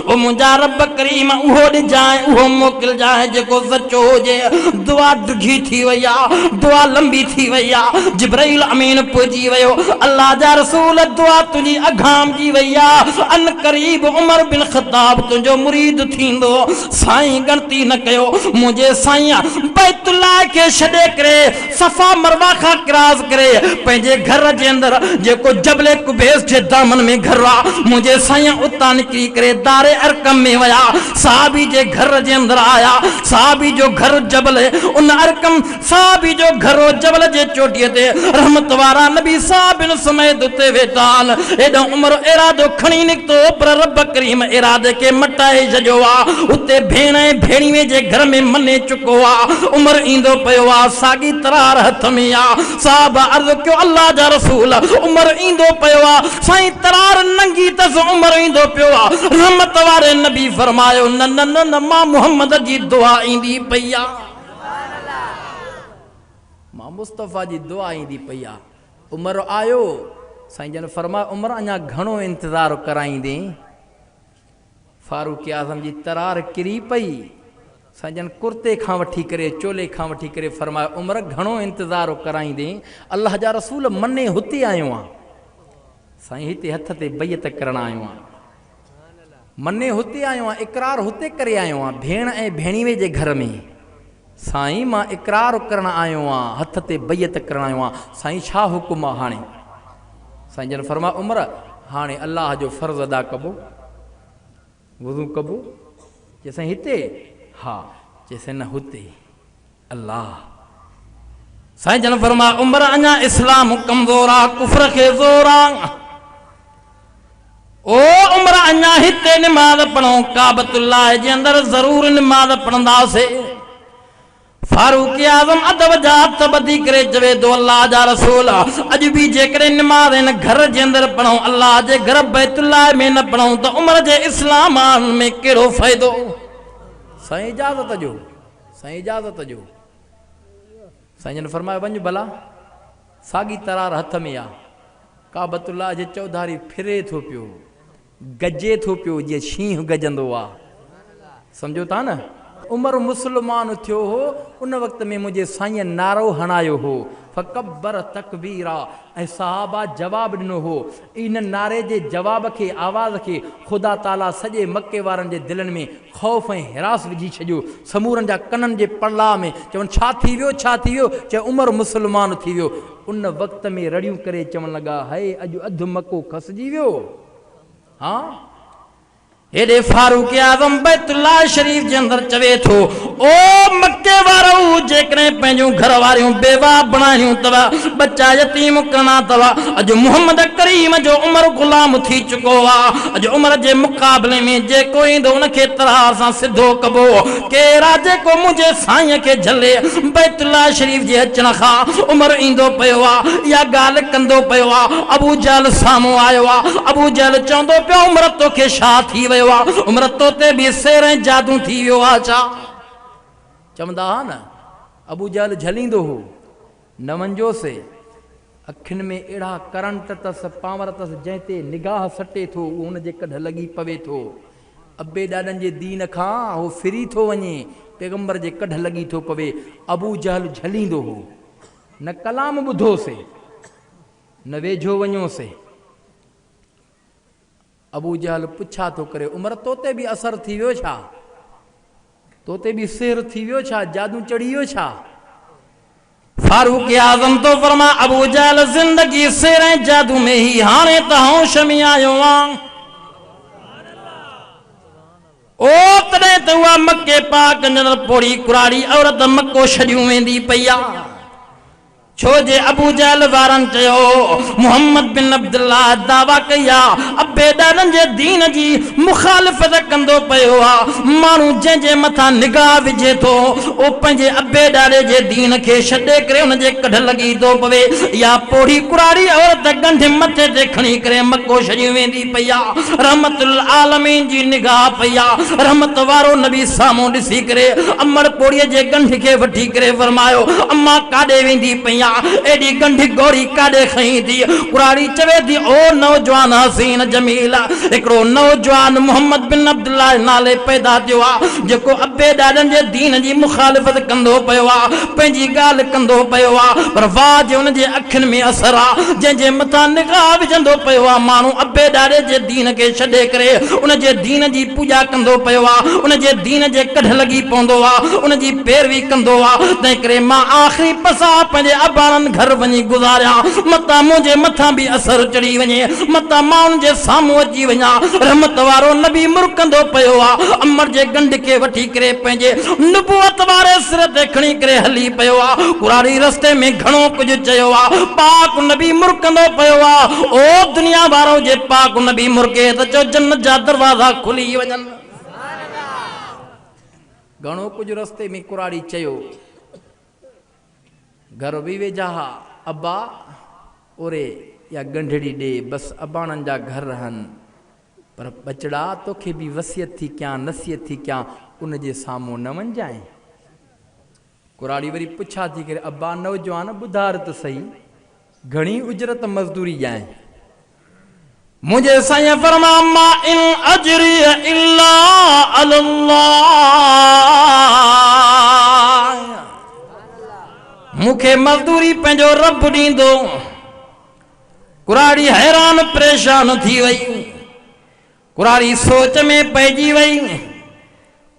ओ मुंहिंजा रब करीम उहो ॾिजांइ, उहो मोकिल जाए जेको सचो हुजे। दुआ ॾुखी थी वई आहे, दुआ लंबी थी वई आहे। जिब्राइल अमीन पहुची वियो, अल्लाह जा रसूल दुआ तुंहिंजी अघाम जी वई आहे। अन करीब उमर बिन ख़त्ताब तुंहिंजो मुरीद थींदो। साईं गणती न कयो, मुंहिंजे साईं बैतुल्लाह खे छॾे करे सफ़ा मरवा खां क्रॉस करे पंहिंजे घर जे अंदर जेको जबले कुबैस जे दामन में घर आ मुझे साईं उतां निकरी करे दारे अरकम में वया साहबी जे घर जे अंदर आया साहबी जो घर जबल उन अरकम साहबी जो घर जबल जे चोटीअ ते रहमत वारा नबी साहब समेत उते वेठान एडो उमर इरादो खणी निकतो पर रब करीम इरादे के मटाए छॾियो आ उते भेण भेणीअ जे घर में मने चुको आ उमर ईंदो पियो आ सागी तरार हथ में आ साहब अर्ज़ कयो अल्लाह जा रसूल उमर ईंदो पियो आ साईं तरार नंगी तस उमर ईंदो पियो आ रहमत वारे नबी फरमायो न न न न मां मोहम्मद जी दुआ ईंदी पई आ मां मुस्तफा जी दुआ ईंदी पई आ उमर आयो साईं जन फरमायो उमर अञा घणो इंतज़ार कराईंदे फारूक आज़म जी तरार किरी पई साईं जन कुर्ते खां वठी करे चोले खां वठी करे फरमायो उमर घणो इंतज़ार कराईंदे अल्लाह जा रसूल मने हुते आयो आ साईं हिते हथ ते बैयत करण आयो आ मने हुते आयो आ इकरार हुते करे आयो आ भेण ऐं भेणीअ जे घर में साईं मां इकरार करण आयो आ हथ ते बैयत करण आयो आ साईं छा हुकुम आ हाणे साईं जन फरमा उमर हाणे अल्लाह जो फर्ज़ अदा कबो वुज़ू कबो जैसे हिते हा जैसे न हुते अल्लाह साईं जन फरमा उमर अञा इस्लाम कमज़ोर आ कुफ्र खे ज़ोर आ ओ उमर अञा हिते निमाज़ पढ़ो काबतुल्लाह जे अंदर ज़रूर निमाज़ पढ़ंदासे फारूक आज़म अदब जा हथ ॿधी करे चवे थो अल्लाह जा रसूल अॼु बि जेकॾहिं निमाज़ हिन घर जे अंदरि पढ़ूं अल्लाह जे घर बैतुल्लाह में न पढ़ूं त उमर जे इस्लाम में कहिड़ो फ़ाइदो साईं इजाज़त जो साईं जन फरमायो वञ भला साॻी तरार हथ में आ काबतुल्लाह जे चौधारी फिरे थो पियो गजे थो पियो जीअं शींहं गजंदो आ सम्झो था न उमर मुसलमान थियो हो उन वक़्त में मुझे साईं नारो हणायो हो फकबर तकबीरा ऐं सहाबा जवाब ॾिनो हो इन नारे जे जवाब खे आवाज़ खे ख़ुदा ताला सॼे मके वारनि जे दिलनि में ख़ौफ़ ऐं हिरास विझी छॾियो समूरनि जा कननि जे पल्ला में चवनि छा थी वियो चए उमर मुसलमान थी वियो उन वक़्त में रड़ियूं करे चवण लॻा हाय अॼु अधु मको खसिजी वियो हा हेॾे फारूक आज़म बैतुल्लाह शरीफ़ जे अंदरि चवे थो ओ मके वारो जेकॾहिं पंहिंजूं घर वारियूं बेवा बणायूं अथव बच्चा यतीम करणा अथव अॼु मोहम्मद करीम जो उमर ग़ुलाम थी चुको आहे अॼु उमर जे मुक़ाबले में जेको ईंदो उनखे तरार सां सिधो कबो केरु आहे जेको मुंहिंजे साईं खे झले बैतुल्लाह शरीफ़ जे अचण खां उमर ईंदो पियो आहे इहा ॻाल्हि कंदो पियो आहे अबू जहल साम्हूं आयो आहे अबू जहल चवंदो पियो उमर तोखे छा थी वियो उमर तोते भी सेर जादू थी वियो आ छा चवंदा हा न अबू जहल झलींदो हो न वञो से अखियुनि में अहिड़ा करंट तस पावर तस जंहिं ते निगाह सटे थो उन जे कढ लगी पवे थो अबे ॾाॾनि जे दीन खां हो फिरी थो वञे पैगंबर जे कढ लगी थो पवे अबू जहल झलींदो हो न कलाम ॿुधो से न वेझो वञो से अबू जहल पुछा तो करे उमर तोते भी असर थी वियो छा तोते भी सिर थी वियो छा जादू चढ़ी वियो छा फारूक आज़म तो फरमा अबू जहल जिंदगी सिर जादू में ही हाणे त होश में आयो आ ओ तॾहिं त उहा मके पाक अंदरि पोड़ी कुराड़ी औरत मको छॾियूं वेंदी पई आ छो जे अबू जहल वारन चयो मोहम्मद बिन अब्दुल्लाह दावा कया अबे ॾाॾनि जे दीन जी मुखालिफ़त कंदो पियो आहे माण्हू जंहिंजे मथां निगाह विझे थो ओ पंहिंजे अबे ॾाॾे जे दीन खे छॾे करे उन जे कढ लॻी थो पवे या पोड़ी कुराड़ी औरत गंढ मथे ते खणी करे मको छॾी वेंदी पई आहे रहमतुल आलमीन जी निगाह पई आहे रहमत वारो नबी साम्हूं ॾिसी करे अमड़ पोड़ीअ जे गंढ खे वठी करे फरमायो अम्मा काॾे वेंदी पई एडी गंढी गोरी काडे खई थी कुराड़ी चवे थी ओ नौजवान हसीन जमील एकड़ो नौजवान मोहम्मद बिन अब्दुल्लाह नाले पैदा थियो आ जेको अबे ॾाॾनि जे दीन जी मुखालिफ़त कंदो पियो आ पंहिंजी ॻाल्हि कंदो पियो आ पर वाह जे उन जे अखियुनि में असर आ जंहिंजे मथां निगाह विझंदो पियो आ माण्हू अबे ॾाॾे जे दीन खे छॾे करे उन जे दीन जी पूॼा कंदो पियो आ उन जे दीन जे कढ लॻी पवंदो आ उन जी पैरवी कंदो आ तंहिं करे मां आख़िरी पसा पंहिंजे पाणन घर वञी गुज़ारिया मता मुझे मथा भी असर चढ़ी वञे मता माउन जे सामू अची वञा रहमत वारो नबी मुरकंदो पयो आ अमर जे गंढ के वठी करे पंहिंजे नबूवत वारे सिर ते खणी करे हली पयो आ कुरारी रस्ते में घणो कुछ चयो आ पाक नबी मुरकंदो पयो आ ओ दुनिया वारो जे पाक नबी मुरके त चो जन्नत जा दरवाजा खुली वञन घणो कुछ रस्ते में कुरारी चयो घर भी वेझा अब्बा ओरे या गंढड़ी दे बस अबाणन जा घर रहन पर बचड़ा तोखे भी वसियत थी क्या नसीहत थी क्या उन जे सामू न वन जाए कुराड़ी वरी पुछा थी करे अब्बा नौजवान बुधार तो सही घणी उजरत मजदूरी जाए मुझे साईं फरमा मा इन अजरी इल्ला अल्लाह मुखे मजदूरी पंहिंजो रब ॾींदो कुराड़ी हैरान परेशान थी वई कुराड़ी सोच में पइजी वई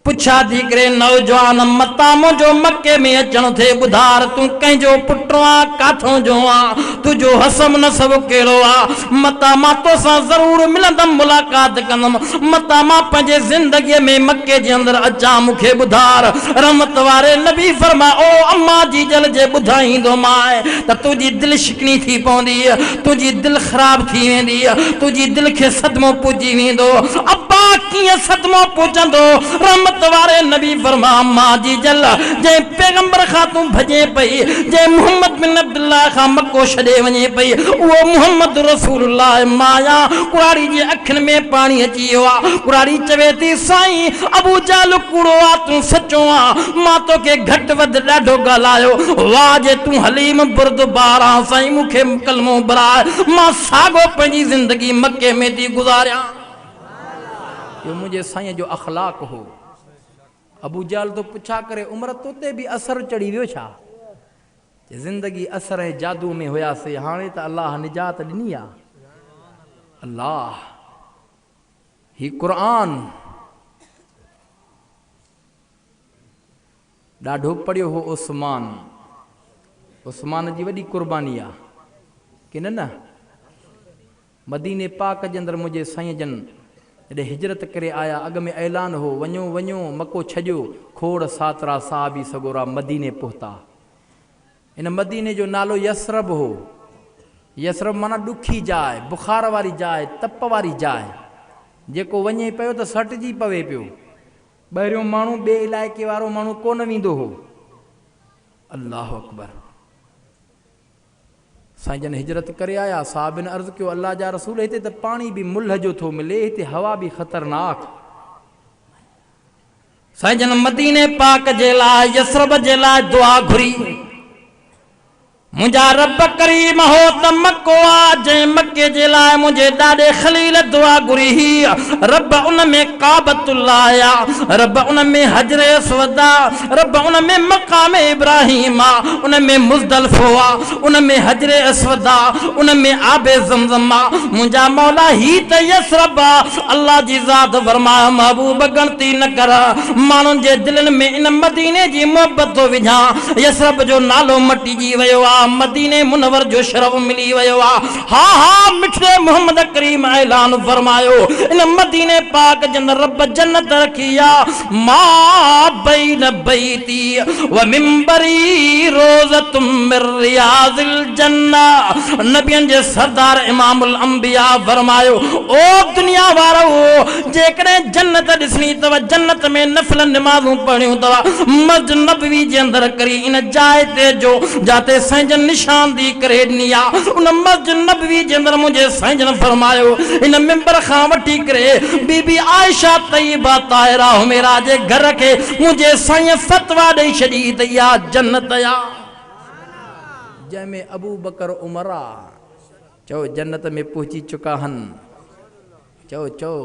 पुछा थी करे नौजवान मता मुझो मक्के में अचण थे बुधार तू कंहिंजो पुटो आ काथों जो आ तुझो हसम नसब केड़ो आ मता मां तोसां जरूर मिलंदम मुलाकात कंदम मता मां पंहिंजे जिंदगी में मक्के जे अंदर अचा मुखे बुधार रहमत वारे नबी फरमा ओ अम्मा जी जल जे बुधाईंदो माए त तुझी दिल शिकनी थी पवंदी तुझी दिल खराब थी वेंदी तुझी दिल के सदमो पुजी वेंदो अब्बा कीअं सदमो पुजंदो रहमत वारे नबी फरमा अम्मा जी जल जे पैगंबर खां तू भजे पई जे मोहम्मद बिन अब्दुल्लाह खां मक्को छॾे वञे पई वो मोहम्मद रसूलुल्लाह माया कुराड़ी जे अखिन में पानी अची वियो आ कुराड़ी चवे थी साईं अबू जाल कूड़ो आ तू सचो आ मां तोखे घट वध ॾाढो ॻाल्हायो वाह जे तू हलीम बुरदबार आ साईं मुखे कलमो बराए मां सागो पंहिंजी जिंदगी मक्के में थी गुज़ारिया यो मुझे साईं जो अखलाक हो अबू जाल तो पुछा करे उम्र तोते भी असर चढ़ी वियो छा जिंदगी असर ऐं जादू में हुयासीं हाणे त अल्लाह निजात ॾिनी आ अल्लाह ही क़ुरान ॾाढो पढ़ियो हो उस्मान जी वॾी कुर्बानी आ कि न मदीने पाक जे अंदर मुझे साईं जन जॾहिं हिजरत करे आया अॻ में ऐलान हो वञो वञो मको छॾियो खोड़ सातरा साहबी सगोरा मदीने पहुता इन मदीने जो नालो यसरब हो यसरब माना ॾुखी जाइ बुखार वारी जाइ तप वारी जाइ जेको वञे पियो त सटिजी पवे पियो ॿाहिरियों माण्हू ॿिए इलाइक़े वारो माण्हू कोन वेंदो हो अल्लाह अकबर साईं जन हिजरत करे आया साहबिन अर्ज़ कयो अल्लाह जा रसूल हिते त पानी भी मुल्ह जो थो मिले हिते हवा भी ख़तरनाक साईं जन मदीने पाक जे लाइ यसरब जे लाइ दुआ घुरी मुझा रब करीम हो त मक्को आ जंहिं मक्के जे लाइ मुझे ॾाॾे खलील दुआ घुरी ही रब उन में काबतुल्लाह आ रब उन में हजर अस्वद आ रब उन में मकाम इब्राहिम आ उन में मुज़दलिफ़ो आ उन में हजर अस्वद आ उन में आबे ज़मज़म आ मुझा मौला ही त यसरब आ अल्लाह जी ज़ात फरमाया महबूब गणती न कर माण्हुनि जे दिलनि में इन मदीने जी मोहब्बत थो विझां यसरब जो नालो मटिजी वियो आ मदीने मुनवर जो शरफ मिली वयो आ हा हा मिठड़े मोहम्मद करीम ऐलान फरमायो इन मदीने पाक जन रब जन्नत रखिया मा बैन बैती व मिंबरी रोज़तुम मिर रियाज़िल जन्ना नबियन जे सरदार इमामुल अंबिया फरमायो ओ दुनिया वारो जेकरे जन्नत दिसनी तव जन्नत में नफल नमाज़ूं पढ़ियो तव मस्जिद नबवी जे अंदर करी इन जाए ते जो जाते साईं निशान दी करे ॾिनी उन मस्जिद नबवी जे अंदर मुझे साईं जन फरमायो इन मिंबर खां वठी करे बीबी आयशा तैयबा ताहिरा हुमेरा जे घर के मुझे साईं फतवा ॾेई छॾी त इहा जन्नत आ जंहिंमें अबू बकर उमर आ चओ जन्नत में पहुची चुका हन चओ चओ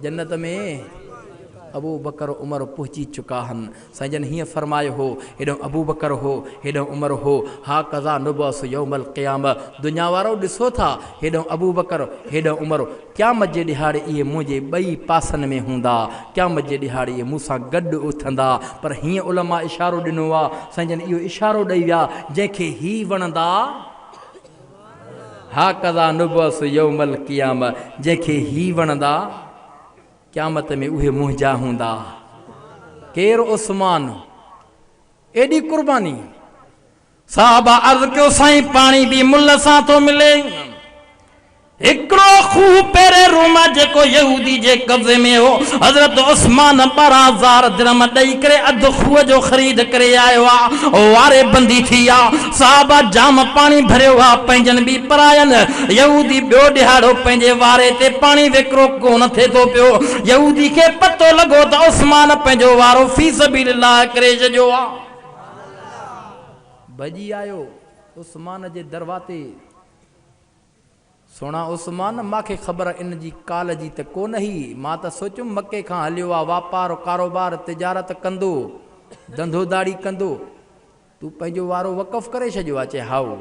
जन्नत में अबू बकर उमर पहुंची चुका हन। साईं हीअं फरमायो हो, हेॾो अबू बकर हो, हेॾो उमर हो, हा कज़ा नुबस यौमल क़याम। दुनिया वारो ॾिसो था, हेॾो अबू बकर हेॾो उमर, क़यामत जे ॾिहाड़े इहे मुंहिंजे ॿई पासनि में हूंदा, क़यामत जे ॾिहाड़े इहे मूंसां गॾु उथंदा। पर हीअं उलमा इशारो ॾिनो आहे, साईं इहो इशारो ॾेई विया, जंहिंखे ही वणंदा हा कज़ा नुबस यौमल क़याम, जंहिंखे ही वणंदा क़यामत में उहे मुंहिंजा हूंदा। केरु? उस्मान। एॾी कुर्बानी। साहबा अर्ज़ कयो, साईं पाणी बि मुल्ल सां थो मिले। हिकिड़ो खूह पहिरें रूम जेको यहूदी जे कब्ज़े में हो, हज़रत उस्मान 12,000 दिरहम ॾेई करे अधु खूह जो ख़रीद करे आयो आहे, वारे बंदी थी आहे। साहबा जाम पाणी भरियो आहे, पंहिंजनि बि परायनि। यहूदी ॿियो ॾिहाड़ो पंहिंजे वारे ते पाणी विकिरो कोन थिए थो पियो। यहूदी खे पतो लॻो त उस्मान पंहिंजो वारो फी सबीलिल्लाह करे छॾियो आहे। भॼी आयो उस्मान जे दरवाज़े। सोना उस्मान, मूंखे ख़बर इन जी काल जी त कोन हुई। मां त सोचियुमि मके खां हलियो आहे, वापारु कारोबार तिजारत कंदो, धंधोदारी कंदो, तूं पंहिंजो वारो वक़फ़ करे छॾियो आहे? चए हाओ।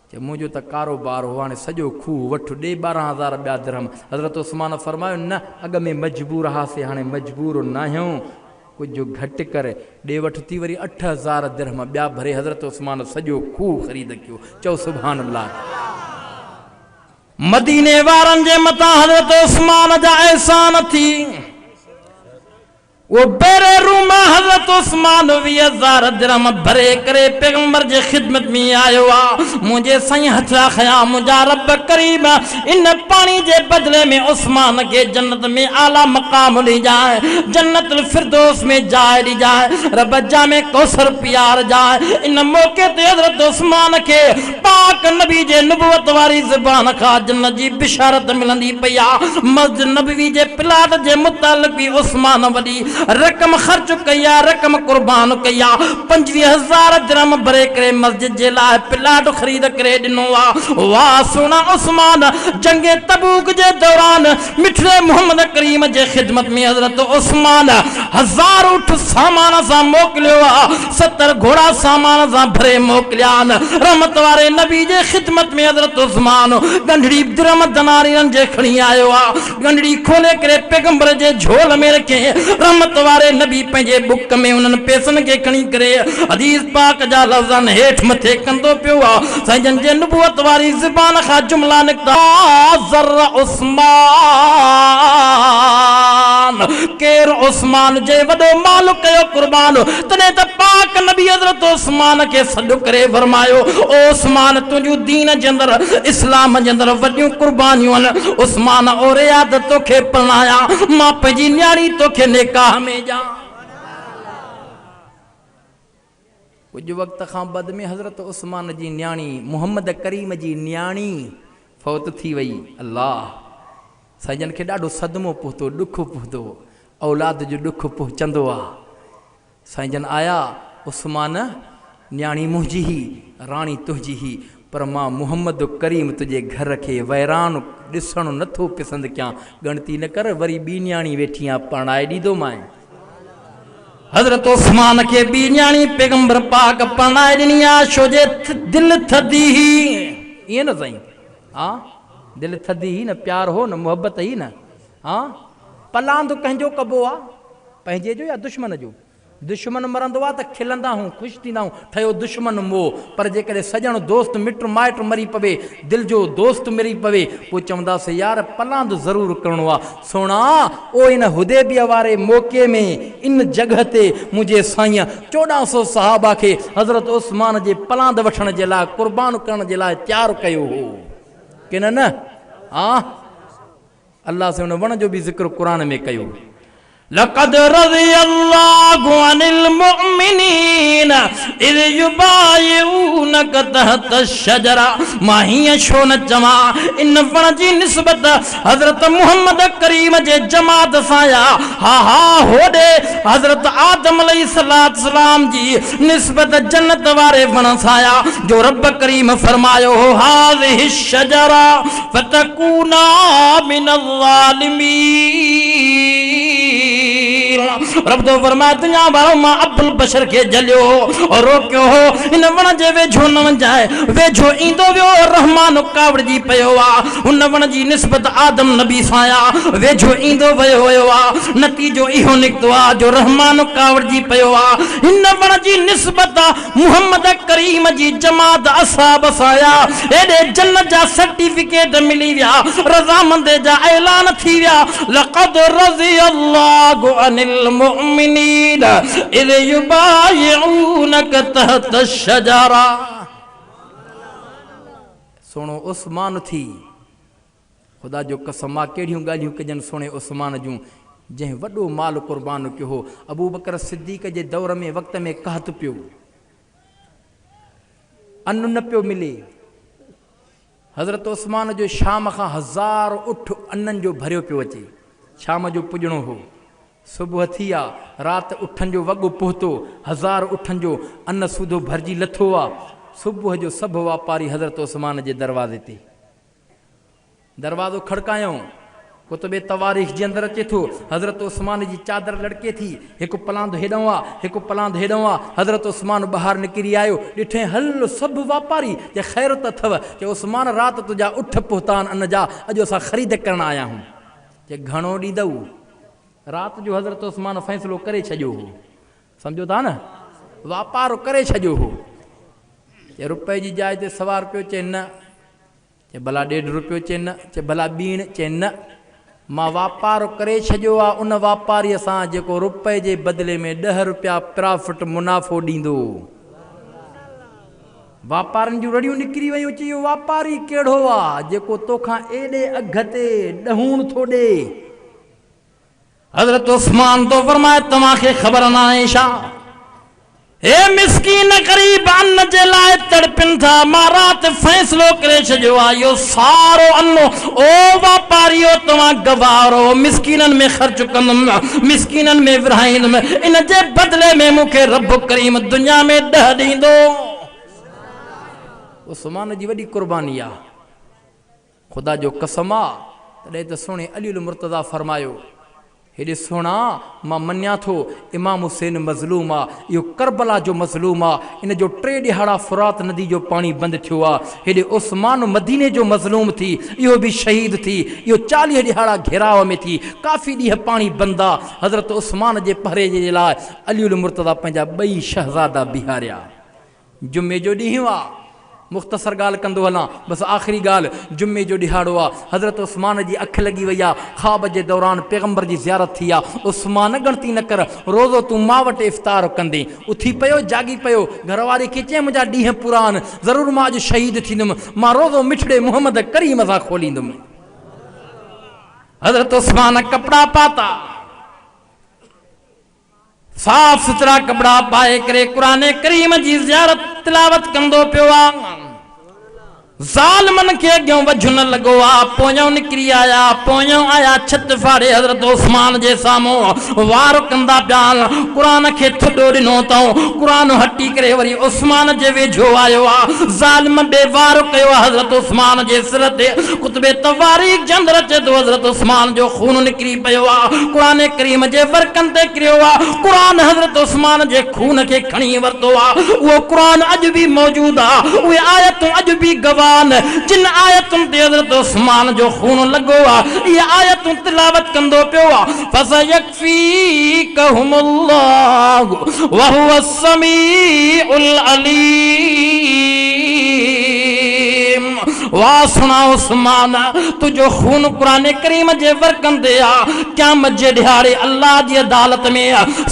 चए मुंहिंजो त कारोबार हो, हाणे सॼो खूह वठि ॾे 12,000 ॿिया दिरहम। हज़रत उस्मान फरमायो, न अॻ में मजबूर हासीं, हाणे मजबूर न आहियूं, कुझु घटि करे ॾे वठि थी। वरी 8,000 दिरहम ॿिया भरे हज़रत उस्मान सॼो खूह ख़रीद कयो। चओ सुभान अल्लाह। मदीने वारनि जे मथां हज़रत उस्मान जा एहसान थी। वो बेरे रूम हज़रत उस्मान 20,000 दिरहम भरे करे पैगंबर जे खिदमत में आयो आहे। मुंहिंजे साईं हथा खया, मुंहिंजा रब करीम इन पाणी जे बदले में उस्मान खे जन्नत में आला मक़ाम ॾेई जाए, जन्नतुल फिरदौस में जाइ ॾेई जाए, रब जामे कौसर प्यार जाए। इन मौके ते हज़रत उस्मान खे पाक नबी जे नबुवत वारी ज़बान खां जन्नत जी बिशारत मिलंदी पई आहे। मस्जिद नबवी जे प्लाट जे मुतालिक़ भी उस्मान वॾी रक़म ख़र्च कई आहे, रक़म कुर्बान कई आहे। 25,000 दिरहम भरे करे मस्जिद जे लाइ प्लाट ख़रीद करे ॾिनो आहे। वाह सोना उस्मान। जंगे तबूक जे दौरान मिठड़े मोहम्मद करीम जे खिदमत में हज़रत उस्मान 1000 ऊठ सामान सां मोकिलियो आहे, 70 घोड़ा सामान सां भरे मोकिलिया आहिनि। रहमत वारे नबी जे खिदमत में हज़रत उस्मान गंढड़ी दिरहम दनारियनि जे खणी आयो आहे। गंढड़ी खोले करे पैगंबर जे झोल में रखे रहमत वारे नबी पंहिंजे बुक में उन्हनि पैसनि खे खणी करे हदीस पाक जा लफ़्ज़नि हेठि मथे कंदो पियो आहे। साईं जे नबुवत वारी ज़बान खां जुमला निकिता, ज़र्र उस्मान। केरु? उस्मान जे वॾो माल कयो कुर्बान। तॾहिं त पाक नबी हज़रत उस्मान खे सॾु करे फरमायो, ओ उस्मान तुंहिंजूं दीन जे अंदरि इस्लाम जे अंदरि वॾियूं कुर्बानियूं आहिनि। उस्मान और याद तोखे पढ़ाया, मां पंहिंजी न्याणी तोखे निकाह में ॾियां। कुछ वक्त खां बाद में हज़रत उस्मान जी न्याणी मोहम्मद करीम जी न्याणी फौत थी वई। अल्लाह साईं खे ॾाढो सदमो पहुतो, ॾुख पहुतो, औलाद जो ॾुख पहुचंदो आहे। साईं आया, उस्मान न्याणी मुंहिंजी ही, राणी तुंहिंजी ही, पर मां मोहम्मद करीम तुझे घर के वैरान ॾिसणु नथो पसंद कयां। गणती न कर, वरी ॿी न्याणी वेठी आहे, पढ़ाए ॾींदो मां। हज़रत उस्मान के ॿी न्याणी पैगंबर पाक पढ़ाए ॾिनी आहे, छो जे दिलि थदी ही। ईअं न साईं? हा दिलि थदी ही न, प्यार हो न, मोहब्बत ही न। हा पलांद कंहिंजो कबो आहे, पंहिंजे जो या दुश्मन जो? दुश्मन मरंदो आहे त खिलंदा हूं, ख़ुशि थींदा हूं, ठहियो दुश्मन मोह। पर जेकॾहिं सॼण दोस्त मिट माइट मरी पवे, दिलि जो दोस्त मरी पवे, पोइ चवंदासीं यार पलांद ज़रूरु करिणो आहे। सोना ओ इन हुदैबिया वारे मौक़े में इन जॻह ते मुंहिंजे साईं 1400 सहाबा खे हज़रत उस्मान जे पलांद वठण जे लाइ, क़ुर्बान करण जे लाइ तयारु कयो हो कि न? हा अल्लाह से उन वण जो बि ज़िक्र क़ुरान में कयो। लक़द रज़ियल्लाहु अनिल मुअमिनीन इज़ युबाइऊनक तहत शजरा। मां हीअं छो न चवां, इन वण जी निस्बत हज़रत मोहम्मद करीम जे जमात सां आहे। हा हा होॾे हज़रत आदम अलैहिस्सलाम जी निस्बत जन्नत वारे वण सां आहे, जो रब करीम फरमायो हो हाज़िहि शजरा फतकूना मिनल ज़ालिमीन। रब तो फरमाए दुनिया वारो मां अब्दुल बशर के जलियो और रोकियो हो इन वण जे वेझो न वंजाए वेझो ईंदो वियो रहमान कावड़ जी पयो आ उन वण जी निस्बत आदम नबी साया वेझो ईंदो वयो आ नतीजो इहो निकतो आ जो रहमान कावड़ जी पयो आ इन वण जी निस्बत मोहम्मद करीम जी जमात असहाब साया एडे जन्नत जा सर्टिफिकेट मिली विया रज़ामंद जा ऐलान थी विया लक़द रज़ियल्लाहु अनिल मुमिनीन इज़ युबायिऊनक तहत अश-शजरा सोनो उस्मान थी खुदा जो कसम आ केड़ियूं गालियूं कजन सोने उस्मान जूं जै वडो माल कुर्बान कियो हो अबू बकर सिद्दीक जे दौर में वक्त में कहत पियो अन्न न पियो मिले हज़रत उस्मान जो शाम खां 1000 उठ अन्न जो भरियो पियो अचे शाम जो पुजणो हो सुबुह थी आ रात उठन जो वॻो पहुतो 1000 उठन जो अन्न सूधो भरजी लथो आ सुबुह जो सब वापारी हज़रत उस्मान जे दरवाजे ते दरवाज़ो खड़कायूं कुतुबे तवारीख़ जे अंदर अचे थो हज़रत उस्मान जी चादर लड़के थी एक पलांद हेॾों आ एक पलांद हेॾों आ हज़रत उस्मान ॿाहिरि निकिरी आयो ॾिठे हल सभु वापारी जे ख़ैर त अथव जे उस्मान रात तुंहिंजा उठ पहुता आहिनि अन जा अॼु असां ख़रीद करण आया आहियूं जे घणो ॾींदव रात जो हज़रत उस्मान फ़ैसिलो करे छॾियो हो सम्झो था न वापार करे छॾियो हो जे रुपए जी जाइ ते सवार पियो चए न चे भला 1.5 रुपयो चे न चे भला बीण चे न मां वापार करे छॾियो आहे उन वापारीअ सां जेको रुपए जे बदिले में 10 रुपया प्रॉफिट मुनाफ़ो ॾींदो वापारनि जूं रड़ियूं निकिरी वियूं चई इहो वापारी कहिड़ो आहे जेको तोखां एॾे अघ ते ॾहूण थो ॾे हज़रत उस्मान तो फरमाए तव्हांखे ख़बर न आहे छा ए मिस्कीन ग़रीब अन्न जे लाइ तड़पिन था मां राति फ़ैसिलो करे छॾियो आहे इहो सारो अन्न ओ वापारियो तव्हां गवारो मिस्कीननि में ख़र्च कंदुमि मिस्कीननि में विरहाईंदुमि इन जे बदिले में मूंखे रब करीम दुनिया में 10 ॾींदो उस्मान जी वॾी कुर्बानी आहे ख़ुदा जो कसम आहे तॾहिं त सुहिणे अलीउल मुर्तज़ा फरमायो हेॾे सोना मां मञा थो इमाम हुसैन मज़लूम आहे इहो करबला जो मज़लूम आहे इन जो 3 ॾिहाड़ा फुरात नदी जो पाणी बंदि थियो आहे हेॾे उस्मान मदीने जो मज़लूम थी इहो बि शहीद थी इहो 40 ॾिहाड़ा घेराव में थी काफ़ी ॾींहं पाणी बंदि आहे हज़रत उस्मान जे पहरे जे लाइ अलीउल मुर्तज़ा पंहिंजा 2 शहज़ादा बिहारिया जुमे जो ॾींहुं आहे मुख़्तसर ॻाल्हि कंदो हलां बसि आख़िरी ॻाल्हि जुमे जो ॾिहाड़ो आहे हज़रत उस्मान जी अखि लॻी वई आहे ख़्वाब जे दौरान पैगंबर जी ज़ियारत थी आहे उस्मान गणती न कर रोज़ो तूं मां वटि इफ़्तार कंदे उथी पियो जागी पियो घरवारी खे चए मुंहिंजा ॾींहं पुरा आहिनि ज़रूरु मां अॼु शहीद थींदुमि मां रोज़ो मिठड़े मोहम्मद करीम सां खोलींदुमि हज़रत उस्मान कपिड़ा पाता साफ़ सुथरा कपड़ा पाए करे क़ुरान करीम जी ज़ियारत तिलावत कंदो पियो आहे ज़ालिमनि खे अॻियों वझु न लॻो आहे पोयों निकिरी आया पोयों आया छत फाड़े हज़रत उस्मान जे साम्हूं वार कंदा पिया क़ुरान खे थुॾो ॾिनो अथऊं क़ुरान हटी करे वरी उस्मान जे वेझो आयो आहे ज़ालिम ॿिए वार कयो आहे हज़रत उस्मान जे सिर ते कुतुबे तवारीख़ जे अंदरि अचे थो हज़रत उस्मान जो खून निकिरी पियो आहे क़ुरान करीम जे वर्कनि ते किरियो आहे क़ुरान हज़रत उस्मान जे खून खे खणी वरितो आहे उहो क़ुरान अॼु बि मौजूदु आहे उहे आयतूं अॼु बि गवाह जिन आयतुनि ते हज़रत उस्मान जो खून लॻो आहे इहे आयतूं तिलावत कंदो पियो आहे फसयक्फीकहुमुल्लाहु व हुवा समीउल अलीम वाह सुना उस्मान तुझो खून कुरान करीम जे वर्कन दे आ क़यामत जे ॾिहाड़े अल्लाह जी अदालत में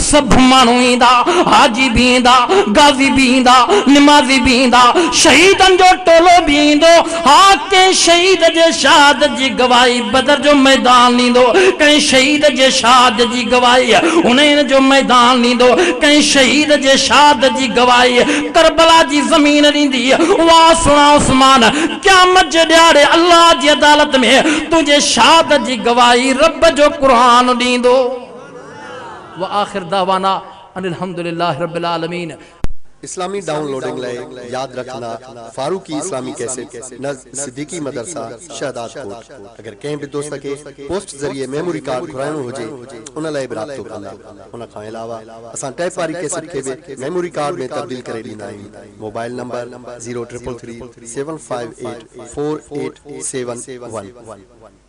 सब माण्हू ईंदा हाजी भी ईंदा गाज़ी भी ईंदा निमाज़ी भी ईंदा शहीदन जो टोलो भी ईंदो हाँ कंहिं शहीद जे शहादत जी गवाही बदर जो मैदान ॾींदो कंहिं शहीद जे शहादत जी गवाही हुनैन जो मैदान ॾींदो कंहिं शहीद जे शहादत जी गवाही करबला जी ज़मीन ॾींदी वाह सुना उस्मान क़यामत जे ॾियारे अल्लाह जी अदालत में तुझे शहादत जी गवाही रब जो कुरान ॾींदो व आखिर दावाना अनिल हम्दुलिल्लाहि रब्बिल आलमीन। इस्लामी डाउनलोडिंग लाए याद रखना फारूकी इस्लामी कैसेट नज़ सिद्दीकी मदरसा शहदाद कोट। अगर कहीं भी दोस्त के पोस्ट जरिए मेमोरी कार्ड घुराइणो हुजे उन लाइ बि राब्तो कंदा। उन खां अलावा असां टैप वारी कैसेट के भी मेमोरी कार्ड में तब्दील करे ॾींदा आहियूं। Mobile number 0333 758 4871।